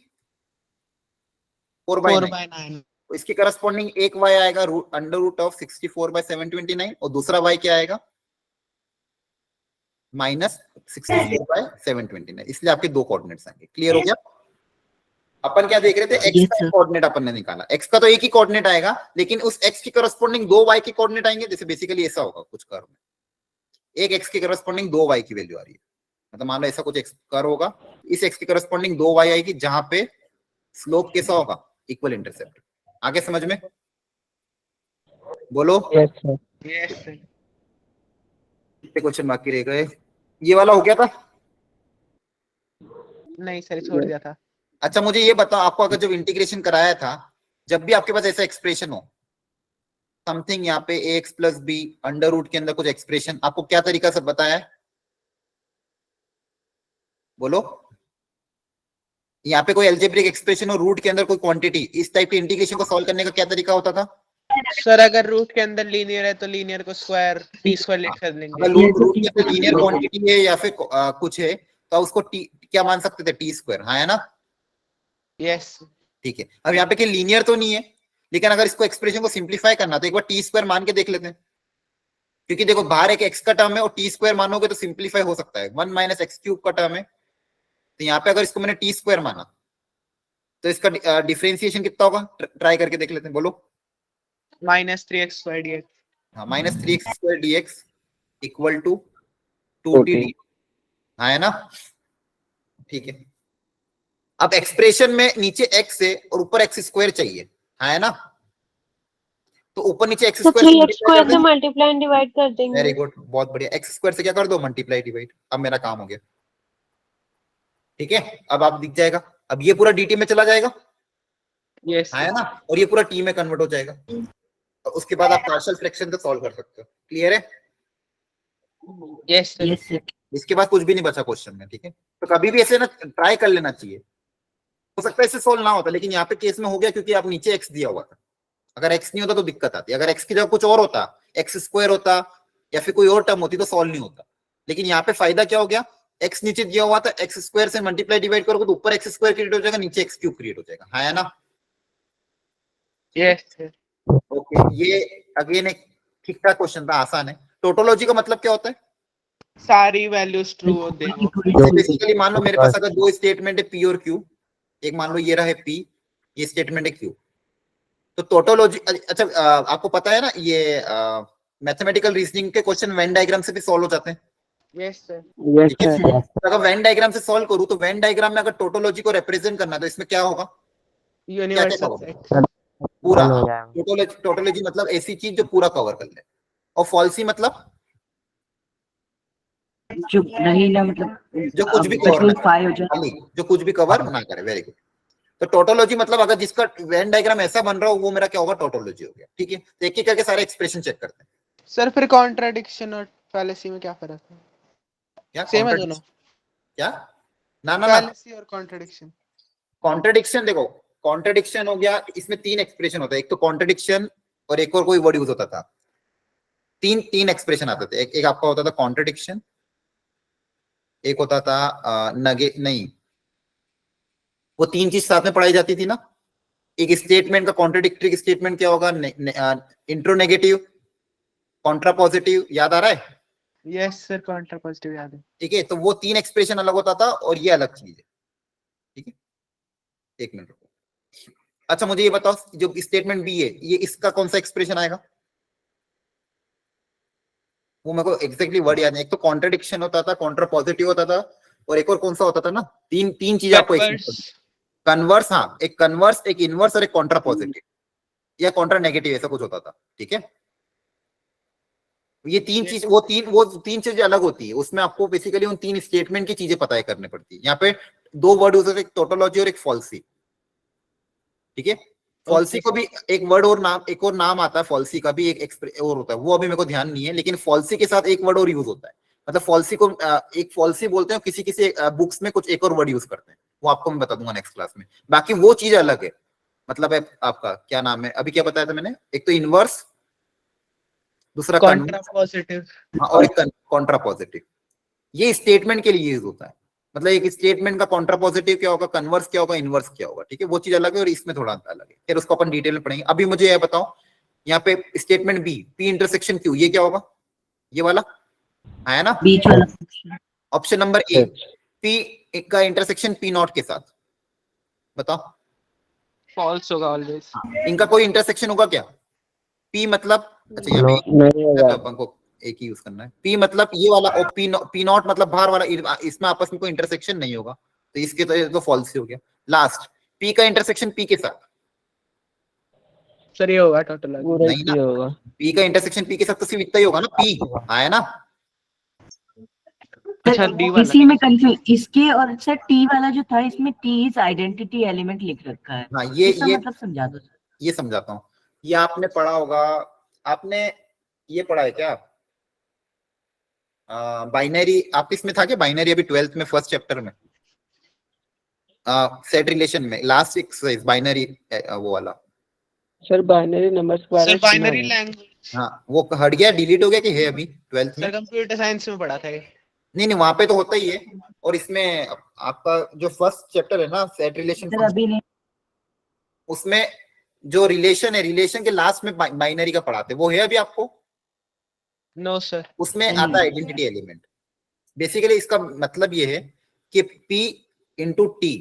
4/9। तो इसके करस्पॉन्डिंग एक y आएगा √64/729, और दूसरा y क्या आएगा, -64/729। इसलिए आपके दो कोऑर्डिनेट्स आएंगे। क्लियर हो गया। अपन क्या देख रहे थे, x
Yes,
का
sir.
कोऑर्डिनेट अपन ने निकाला, x का तो एक ही कोऑर्डिनेट आएगा, लेकिन उस x की करस्पॉन्डिंग दो y के कोऑर्डिनेट आएंगे। जैसे बेसिकली ऐसा होगा कुछ कर्व में, एक x के करस्पॉन्डिंग दो y की वैल्यू आ रही है, मतलब मान लो ऐसा कुछ कर्व होगा, इस x की करस्पॉन्डिंग दो y आएगी, जहां पे स्लोप कैसा होगा, इक्वल इंटरसेप्ट। आगे समझ में, बोलो।
Yes sir.
कितने क्वेश्चन बाकी रह गए, ये वाला हो गया था।
नहीं सर, छोड़ दिया था।
अच्छा मुझे ये बताओ, आपको अगर जब इंटीग्रेशन कराया था, जब भी आपके पास ऐसा एक्सप्रेशन हो, समथिंग यहाँ पे ax + b अंडर रूट के अंदर कुछ एक्सप्रेशन, आपको क्या तरीका से बताया है, बोलो। यहाँ पे कोई एल्जेब्रिक एक्सप्रेशन हो, रूट के अंदर कोई क्वांटिटी, इस टाइप के इंटीग्रेशन को सॉल्व करने का क्या तरीका होता था।
सर अगर रूट के अंदर लीनियर है तो लीनियर को स्क्वायर t² लिख लेंगे।
अगर रूट के अंदर लीनियर क्वांटिटी है या फिर कुछ है, तो उसको t क्या मान सकते थे, t²। हाँ है ना।
यस।
ठीक है, अब यहाँ पे कि लीनियर तो नहीं है, लेकिन अगर इसको एक्सप्रेशन को सिंप्लीफाई करना तो एक बार t² मान के देख लेते हैं, क्योंकि देखो बाहर एक x का टर्म है और t² मानोगे तो सिंप्लीफाई हो सकता है, 1 - x³ का टर्म है, तो यहाँ पे अगर इसको मैंने t² माना तो इसका डिफरेंशिएशन कितना होगा, ट्राई करके देख लेते हैं, बोलो।
-3x² dx।
हाँ, -3x² dx equal to 2t dt। हाँ है ना। ठीक है, अब एक्सप्रेशन में नीचे x है और ऊपर x² चाहिए, हाँ है ना, तो ऊपर नीचे x²
3x² से मल्टीप्लाई एंड डिवाइड कर देंगे।
वेरी गुड, बहुत बढ़िया, x² से क्या कर दो, मल्टीप्लाई डिवाइड। अब मेरा काम हो गया। ठीक है, अब आप दिख जाएगा, अब ये पूरा dt में चला जाएगा,
यस
है ना, और ये पूरा t में कन्वर्ट हो जाएगा, और उसके बाद आप पार्शियल फ्रैक्शन से सॉल्व कर सकते हो। क्लियर है।
Yes sir.
Yes, sir.
इसके बाद कुछ भी नहीं बचा क्वेश्चन में। ठीक है, तो कभी भी ऐसे ना ट्राई कर लेना चाहिए, हो सकता है इससे सॉल्व ना होता, लेकिन यहाँ पे केस में हो गया क्योंकि आप नीचे x दिया हुआ था। अगर x नहीं होता तो दिक्कत आती, अगर x की जगह कुछ और होता, x² होता या फिर कोई और टर्म होती तो सॉल्व नहीं होता। लेकिन यहाँ पे फायदा क्या हो गया, x नीचे दिया हुआ था, x² से मल्टीप्लाई डिवाइड करोगे तो ऊपर x² क्रिएट हो जाएगा, नीचे x³ क्रिएट हो जाएगा, है ना।
Yes sir.
ओके, ये अगेन एक ठीक ठाक क्वेश्चन था, आसान है। टोटोलॉजी का मतलब क्या होता है,
सारी वैल्यूज ट्रू होते हैं वो।
तो बेसिकली मान लो मेरे पास अगर दो स्टेटमेंट है पी और क्यू, एक मान लो ये रहा है पी, ये स्टेटमेंट है क्यू, तो टोटोलॉजी, अच्छा आपको पता है ना ये मैथमेटिकल रीजनिंग के क्वेश्चन वेन डायग्राम से भी सॉल्व हो जाते हैं।
Yes sir.
यस
ठीक है?
सर।
तो अगर वेन डायग्राम से सॉल्व करूं तो वेन डायग्राम में अगर टोटोलॉजी को रिप्रेजेंट करना तो इसमें क्या होगा?
यूनिवर्सल
होगा?
सेट।
पूरा
हो जाएगा।
टोटोलॉजी मतलब ऐसी चीज जो पूरा कवर कर ले, और फॉल्सी मतलब
जो नहीं ना, मतलब
जो कुछ भी कवर ना
फाइव हो जाए।
खाली जो कुछ भी कवर ना करे। Very good. तो टोटोलॉजी मतलब अगर जिसका वेन डायग्राम ऐसा बन रहा हो वो मेरा क्या होगा? टोटोलॉजी हो गया। ठीक है, तो एक एक करके सारे एक्सप्रेशन चेक करते हैं।
सर फिर कॉन्ट्राडिक्शन और फैलेसी में क्या फर्क है?
क्या
सेम है दोनों?
क्या? ना ना ना,
फैलेसी और कॉन्ट्राडिक्शन।
कॉन्ट्रडिक्शन देखो, कॉन्ट्रडिक्शन हो गया, इसमें तीन एक्सप्रेशन होता है। एक तो कॉन्ट्रडिक्शन और एक और कोई वर्ड यूज होता था। तीन एक्सप्रेशन आते थे। एक आपका होता था कॉन्ट्रडिक्शन, एक होता था नगे नहीं, वो तीन चीज साथ में पढ़ाई जाती थी ना। एक स्टेटमेंट का कॉन्ट्रडिक्टरी स्टेटमेंट क्या होगा? इंट्रोनेगेटिव, कॉन्ट्रापॉजिटिव, याद आ रहा है?
यस सर, काउंटर पॉजिटिव याद है।
ठीक है, तो वो तीन एक्सप्रेशन अलग होता था और ये अलग चीज है। ठीक है, एक मिनट रुको। अच्छा मुझे ये बताओ, जो स्टेटमेंट बी है ये इसका कौन सा एक्सप्रेशन आएगा? वो मेरे को एग्जैक्टली वर्ड याद नहीं। एक तो कॉन्ट्रडिक्शन होता था, कॉन्ट्रापॉजिटिव होता था, और एक और कौन सा होता था ना? तीन चीज आपको कन्वर्स, हाँ एक कन्वर्स, एक इनवर्स और एक कॉन्ट्रापॉजिटिव या कॉन्ट्रा नेगेटिव, ऐसा कुछ होता था। ठीक है, ये तीन चीज, वो तीन चीजें अलग होती है। उसमें आपको बेसिकली उन तीन स्टेटमेंट की चीजें पता करनी पड़ती है। यहाँ पे दो वर्ड यूज होते हैं, एक टोटोलॉजी और एक फॉल्सी। ठीक है, फॉल्सी को भी एक वर्ड और नाम, एक और नाम आता है फॉल्सी का भी, एक और होता है, वो अभी मेरे को ध्यान नहीं है। लेकिन फॉल्सी के साथ एक वर्ड और यूज होता है। मतलब फॉल्सी को एक फॉल्सी बोलते हैं, किसी किसी बुक्स में कुछ एक और वर्ड यूज करते हैं, वो आपको मैं बता दूंगा नेक्स्ट क्लास में। बाकी वो चीज अलग है। मतलब है आपका क्या नाम है, अभी क्या बताया था मैंने? एक तो इनवर्स, दूसरा
कॉन्ट्रा पॉजिटिव
और एक कॉन्ट्रा पॉजिटिव। ये स्टेटमेंट के लिए यूज होता है। मतलब एक स्टेटमेंट का कॉन्ट्रा पॉजिटिव क्या होगा, कन्वर्स क्या होगा, इनवर्स क्या होगा। ठीक है, वो चीज अलग है और इसमें थोड़ा अलग है। फिर उसको अपन डिटेल में पढ़ेंगे। अभी मुझे यह बताओ, यहाँ पे statement B, P intersection Q, ये क्या होगा? ये वाला है ना,
बीच वाला
ऑप्शन नंबर ए, पी का इंटरसेक्शन पी नॉट के साथ। बताओ,
फॉल्स होगा ऑलवेज।
इनका कोई इंटरसेक्शन होगा क्या? पी मतलब, अच्छा यहाँ पे अपन को एक ही यूज करना है। पी मतलब ये वाला, और पी नॉट मतलब बाहर वाला, इसमें आपस में कोई इंटरसेक्शन नहीं होगा, तो इसके तो फॉल्स हो गया। लास्ट, पी का इंटरसेक्शन पी के साथ,
सर ये होगा टोटल
नहीं ना,
होगा।
पी का इंटरसेक्शन पी के साथ तो सिर्फ इतना ही होगा ना, पी आया ना।
अच्छा डी वाला
इसी में कंफ्यूज, इसके और सर टी वाला जो था, इसमें टी इज आइडेंटिटी एलिमेंट लिख रखा है।
हाँ ये
मतलब समझा दो सर।
ये समझाता हूँ। ये आपने पढ़ा होगा, आपने ये पढ़ा है क्या? बाइनरी आप इसमें था क्या? बाइनरी अभी 12th में फर्स्ट चैप्टर में सेट रिलेशन में लास्ट एक्सरसाइज बाइनरी, वो वाला।
सर बाइनरी नंबर्स के बारे
सर
में सुना
बाइनरी
है।
लैंग्वेज।
हाँ वो हट गया, डिलीट हो गया कि है अभी 12th में?
सर कंप्यूटर साइंस में पढ़ा था ये।
नहीं वहां पे तो होता ही है। और इसमें आपका जो फर्स्ट चैप्टर है ना सेट रिलेशन,
सर अभी नहीं,
उसमें जो रिलेशन है, रिलेशन के लास्ट में बाइनरी का पढ़ाते, वो है अभी आपको?
No sir.
उसमें आता है आइडेंटिटी एलिमेंट। बेसिकली इसका मतलब ये है कि P into T,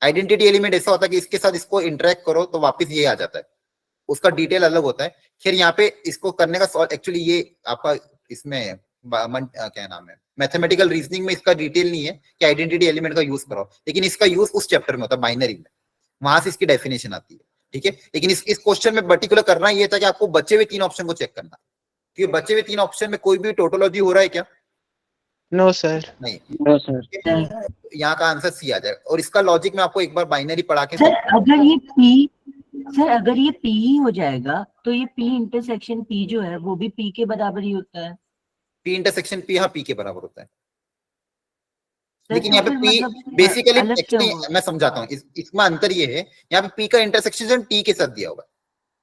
identity element ऐसा होता है कि इसके साथ इसको इंटरेक्ट करो तो वापस ये आ जाता है। उसका डिटेल अलग होता है। खैर यहाँ पे इसको करने का एक्चुअली ये आपका इसमें क्या नाम है, मैथमेटिकल रीजनिंग में इसका डिटेल नहीं है कि आइडेंटिटी एलिमेंट का यूज करो, लेकिन इसका यूज उस चैप्टर में होता है बाइनरी में, वहां से इसकी डेफिनेशन आती है। ठीक है, लेकिन इस क्वेश्चन में पर्टिकुलर करना ये था कि आपको बचे हुए तीन ऑप्शन को चेक करना, क्योंकि बचे हुए तीन ऑप्शन में कोई भी टोटोलॉजी हो रहा है क्या?
No sir.
नहीं।
No sir.
यहाँ का आंसर सी आ जाएगा। और इसका लॉजिक मैं आपको एक बार बाइनरी पढ़ा के,
सर अगर ये पी, सर अगर ये पी ही हो जाएगा तो ये पी इंटरसेक्शन पी जो है वो भी पी के बराबर ही होता है।
पी इंटरसेक्शन पी, हाँ पी के बराबर होता है।
सर
लेकिन
तो
यहाँ पे
फिर
पी
मतलब
बेसिकली
अलग क्यों
एक्चुअली
हुआ?
मैं समझाता हूँ, इसमें अंतर ये है, यहाँ पे पी का इंटरसेक्शन टी के साथ दिया होगा।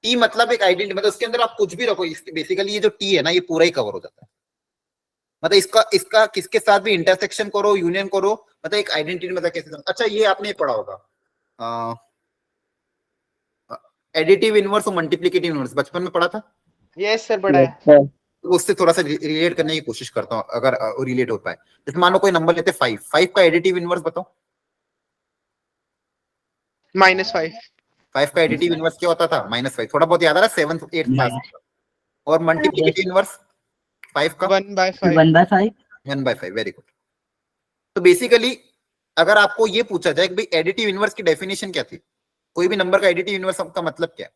टी मतलब एक आइडेंटिटी, मतलब उसके अंदर आप कुछ भी रखो, बेसिकली ये जो टी है ना, ये पूरा ही कवर हो जाता है। मतलब इसका किसके साथ भी इंटरसेक्शन करो, यूनियन करो, मतलब एक आइडेंटिटी, मतलब कैसे। अच्छा ये आपने पढ़ा होगा एडिटिव इनवर्स और मल्टीप्लिकेटिव इनवर्स, बचपन में पढ़ा था?
यस सर पढ़ा है।
तो उससे थोड़ा सा रिलेट करने की कोशिश करता हूँ, अगर रिलेट हो पाए। जैसे मान लो कोई नंबर लेते 5 का एडिटिव इनवर्स बताओ।
-5।
5 का एडिटिव इनवर्स क्या होता था? -5। थोड़ा बहुत याद आ रहा है 7th 8th क्लास में। और मल्टीप्लिकेटिव इनवर्स 5 का
1/5।
1/5।
1/5। Very good. तो बेसिकली अगर आपको ये पूछा जाए कि भाई एडिटिव इनवर्स की डेफिनेशन क्या थी, कोई भी नंबर का एडिटिव इनवर्स का मतलब क्या है?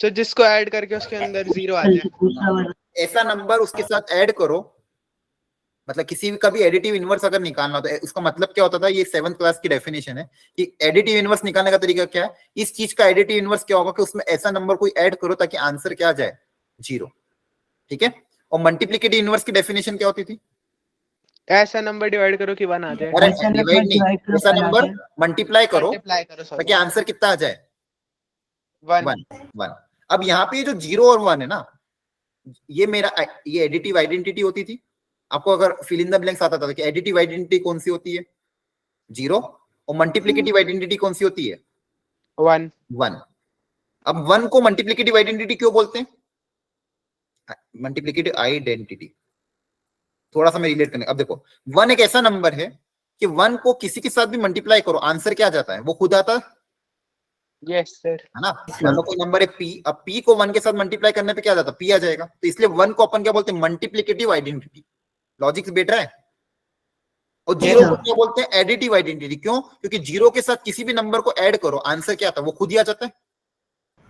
तो जिसको ऐड करके उसके अंदर 0 आ जाए।
दूसरा वाला
ऐसा नंबर उसके साथ ऐड करो, मतलब किसी भी का भी एडिटिव इनवर्स अगर निकालना हो तो उसका मतलब क्या होता था? ये 7th क्लास की डेफिनेशन है कि एडिटिव इनवर्स निकालने का तरीका क्या है। इस चीज का एडिटिव इनवर्स क्या होगा कि उसमें ऐसा नंबर कोई ऐड करो ताकि आंसर क्या आ जाए? 0। ठीक है। और मल्टीप्लिकेटिव इनवर्स की डेफिनेशन क्या होती थी?
ऐसा नंबर डिवाइड करो कि 1 आ जाए।
अरे
ऐसा नंबर
डिवाइड नहीं,
divide करो,
ऐसा
1 आ
नंबर
जाए।
मल्टीप्लाई करो
मल्टीप्लाई करो, सॉरी।
ताकि आंसर कितना आ जाए?
1।
1। अब यहाँ पे ये जो 0 और 1 है ना, ये मेरा ये एडिटिव आइडेंटिटी होती थी। आपको अगर फिल इन द ब्लैंक्स आता था कि एडिटिव आइडेंटिटी कौन सी होती है? 0। और मल्टीप्लिकेटिव आइडेंटिटी कौन सी होती है?
1।
1। अब 1 को मल्टीप्लिकेटिव आइडेंटिटी क्यों बोलते हैं? मल्टीप्लिकेटिव आइडेंटिटी थोड़ा सा मैं रिलेट करने, अब देखो 1 एक ऐसा नंबर है कि 1 को किसी के साथ भी मल्टीप्लाई करो आंसर क्या आ जाता है? वो खुद आता है
यस सर।
ना। मान लो कोई नंबर है p, अब p को 1 के साथ मल्टीप्लाई करने पे क्या आ जाता है? p आ जाएगा। तो इसलिए 1 को अपन क्या बोलते हैं? Multiplicative identity. लॉजिक से बैठ रहा है। और 0 को क्या बोलते हैं? Additive identity. क्यों? क्योंकि 0 के साथ किसी भी नंबर को ऐड करो आंसर क्या आता है? वो खुद ही आ जाता है।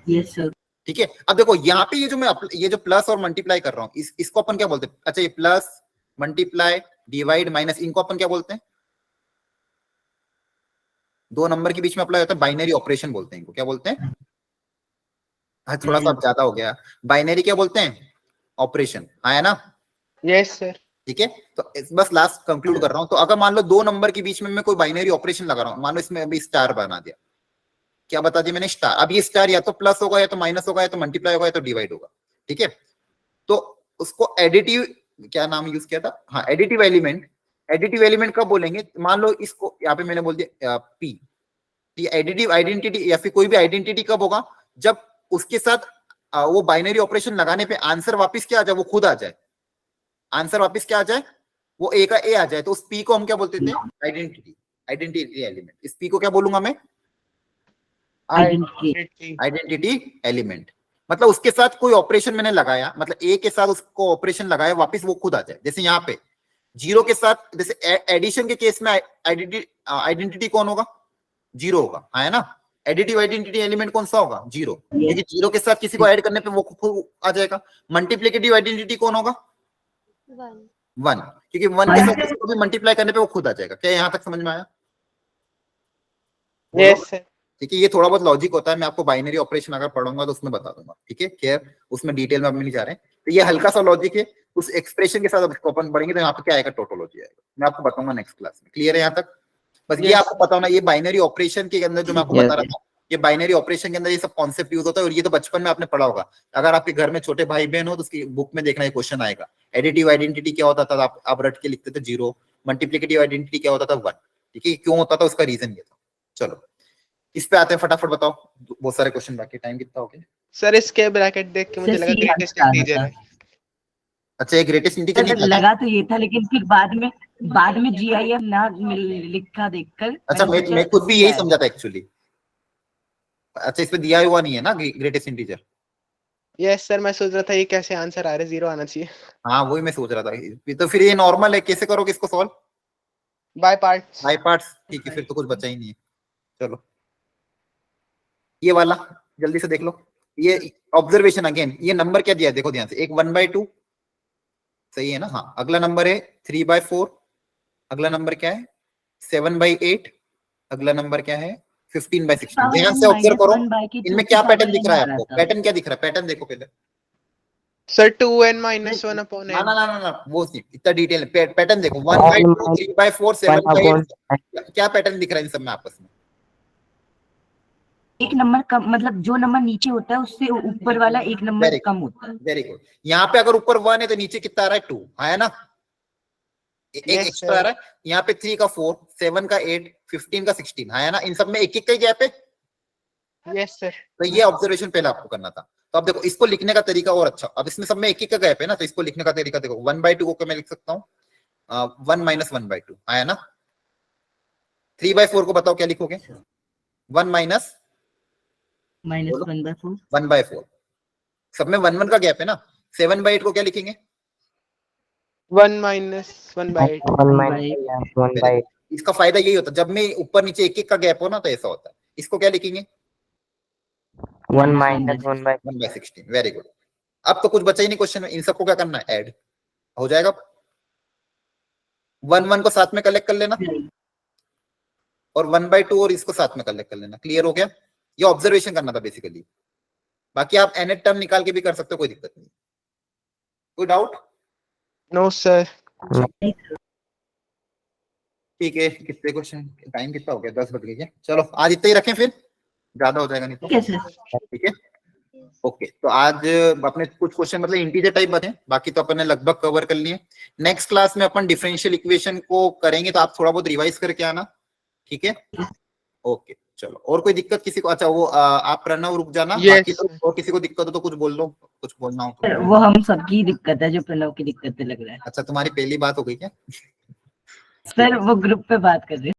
Yes sir.
ठीक है। अब देखो यहाँ पे ये जो प्लस और मल्टीप्लाई कर रहा हूँ इसको अपन क्या बोलते हैं? अच्छा, ये प्लस मल्टीप्लाई डिवाइड माइनस, इनको अपन क्या बोलते हैं? दो नंबर के बीच में अप्लाई होता है बाइनरी ऑपरेशन बोलते हैं इनको। क्या बोलते हैं? हाँ, थोड़ा सा ज्यादा हो गया। बाइनरी क्या बोलते हैं? ऑपरेशन। हाँ है ना।
Yes sir.
ठीक है। तो बस लास्ट कंक्लूड कर रहा हूं। तो अगर मान लो दो नंबर के बीच में मैं कोई बाइनरी ऑपरेशन लगा रहा हूं, मान लो इसमें अभी स्टार बना दिया। क्या बता दिया मैंने? स्टार। अब ये स्टार या तो प्लस होगा या तो माइनस होगा या तो मल्टीप्लाई होगा या तो डिवाइड होगा। ठीक है। तो उसको एडिटिव, क्या नाम यूज किया था? हाँ, एडिटिव एलिमेंट। एडिटिव एलिमेंट कब बोलेंगे? मान लो इसको यहाँ पे मैंने बोल दिया पी। एडिटिव आइडेंटिटी या फिर कोई भी आइडेंटिटी कब होगा? जब उसके साथ वो बाइनरी ऑपरेशन लगाने पे आंसर वापस क्या आ जाए? वो खुद आ जाए। आंसर वापस क्या आ जाए? वो ए का ए आ जाए। तो उस पी को हम क्या बोलते थे? आइडेंटिटी। Identity element. इस पी को क्या बोलूंगा मैं? Identity element. मतलब उसके साथ कोई ऑपरेशन मैंने लगाया, मतलब ए के साथ उसको ऑपरेशन लगाया, वापस वो खुद आ जाए। जैसे यहाँ पे 0 के साथ, जैसे एडिशन के केस में आइडेंटिटी कौन होगा? 0 होगा। है ना। एडिटिव आइडेंटिटी एलिमेंट कौन सा होगा? 0। क्योंकि 0 के साथ किसी को ऐड करने पे वो खुद आ जाएगा। मल्टीप्लिकेटिव आइडेंटिटी कौन होगा? 1। क्योंकि 1 के साथ किसी को भी मल्टीप्लाई करने पे वो खुद आ जाएगा। क्या यहां तक समझ में आया?
Yes sir.
ठीक है। ये थोड़ा बहुत लॉजिक होता है, मैं आपको बाइनरी ऑपरेशन अगर पढ़ूंगा तो उसमें बता दूंगा। ठीक है। केयर, उसमें डिटेल में अब नहीं जा रहे हैं। तो ये हल्का सा लॉजिक है। उस एक्सप्रेशन के साथ अब अपन पढ़ेंगे तो यहाँ पे क्या आएगा? टोटोलॉजी आएगा। मैं आपको बताऊंगा नेक्स्ट क्लास में। क्लियर है यहाँ तक? बस ये आपको पता होना, ये बाइनरी ऑपरेशन के अंदर जो मैं आपको बता रहा था, ये बाइनरी ऑपरेशन के अंदर ये सब कॉन्सेप्ट यूज होता है। और ये तो बचपन में आपने पढ़ा होगा। अगर आपके घर में छोटे भाई बहन हो तो उसकी बुक में देखना, ये क्वेश्चन आएगा। एडिटिव आइडेंटिटी क्या होता था? आप रट के लिखते थे 0। मल्टीप्लिकेटिव आइडेंटिटी क्या होता था? 1। ठीक है। क्यों होता था? उसका रीजन ये था। चलो इस पे आते हैं, फटाफट बताओ। बहुत सारे क्वेश्चन बाकी, टाइम कितना हो गया?
सर इसके ब्रैकेट देख के मुझे लगा ग्रेटेस्ट इंटीजर है।
अच्छा, ये ग्रेटेस्ट इंटीजर नहीं था?
लगा तो ये था, लेकिन फिर बाद में GIF ना लिखा देखकर
अच्छा, मैं खुद भी यही समझा था एक्चुअली। अच्छा, इसमें दिया हुआ नहीं है ना ग्रेटेस्ट इंटीजर?
यस सर, मैं सोच रहा था ये कैसे आंसर आ रहा है, 0 आना चाहिए।
हाँ, वही मैं सोच रहा था। तो फिर ये नॉर्मल है, कैसे करोगे इसको solve?
By parts.
By parts. ठीक है, फिर तो कुछ बचा ही नहीं है। चलो ये वाला जल्दी से देख लो। ये ऑब्जर्वेशन अगेन, ये नंबर क्या दिया है देखो ध्यान से। एक 1/2 सही है ना। हाँ, अगला नंबर है 3/4। अगला नंबर क्या है? 7/8। अगला नंबर क्या है? 15/16। ध्यान से ऑब्जर्व करो, इनमें क्या पैटर्न दिख रहा है आपको? पैटर्न क्या दिख रहा है? पैटर्न देखो पहले।
सर 2n - 1 अपॉन
ना
n।
ना ना ना, वो इतना डिटेल पैटर्न देखो। 1/2, 3/4, 7/8। क्या पैटर्न दिख रहा है इन सब में आपस में?
एक नंबर कम, मतलब जो नंबर नीचे होता है उससे ऊपर वाला एक नंबर कम होता है।
Very good. यहाँ पे अगर ऊपर 1 है तो नीचे कितना आ रहा है? 2। है ना। एक एक्स्ट्रा आ रहा है। यहाँ पे 3 का 4, 7 का 8, 15 का 16। है ना। इन सब में एक एक का ही गैप है।
Yes sir.
तो ये ऑब्जर्वेशन पहले आपको करना था। तो अब देखो इसको लिखने का तरीका और अच्छा, अब इसमें सब में एक एक का गैप है ना, तो इसको लिखने का तरीका देखो 1/2 को मैं लिख सकता हूँ 1 - 1/2 आया ना। 3/4 को बताओ क्या लिखोगे? 1 माइनस
-1/4
1/4, सब में 1 1 का गैप है ना। 7/8 को क्या लिखेंगे?
1 - 1/8।
1 -
इसका फायदा यही होता है जब में ऊपर नीचे एक एक का गैप हो ना, तो ऐसा होता है। इसको क्या लिखेंगे?
1 - 1/16।
1/16। Very good. अब तो कुछ बचा ही नहीं क्वेश्चन में, इन सबको क्या करना है? ऐड हो जाएगा। 1 1 को साथ में कलेक्ट कर लेना और 1/2 और इसको साथ में कलेक्ट कर लेना। क्लियर हो गया? ये ऑब्जर्वेशन करना था बेसिकली। बाकी आप nth टर्म निकाल के भी कर सकते हो, कोई दिक्कत नहीं। कोई डाउट?
No sir.
ठीक है, कितने क्वेश्चन, टाइम कितना हो गया? 10 बज गए क्या? चलो आज इतना ही रखें, फिर ज्यादा हो जाएगा नहीं तो।
ठीक है सर।
ठीक है, ओके। तो आज अपने कुछ क्वेश्चन मतलब इंटीजर टाइप बचे, बाकी तो अपन ने लगभग कवर कर लिए। नेक्स्ट क्लास में अपन डिफरेंशियल इक्वेशन को करेंगे, तो आप थोड़ा बहुत रिवाइज करके आना। ठीक है, ओके चलो। और कोई दिक्कत किसी को? अच्छा वो आप प्रणव रुक जाना।
Yes,
बाकी तो और किसी को दिक्कत हो तो कुछ बोल लो, कुछ बोलना हो
सर,
तो।
वो हम सबकी दिक्कत है, जो प्रणव की दिक्कत है लग रहा है।
अच्छा, तुम्हारी पहली बात हो गई क्या?
सर वो ग्रुप पे बात कर रहे हैं।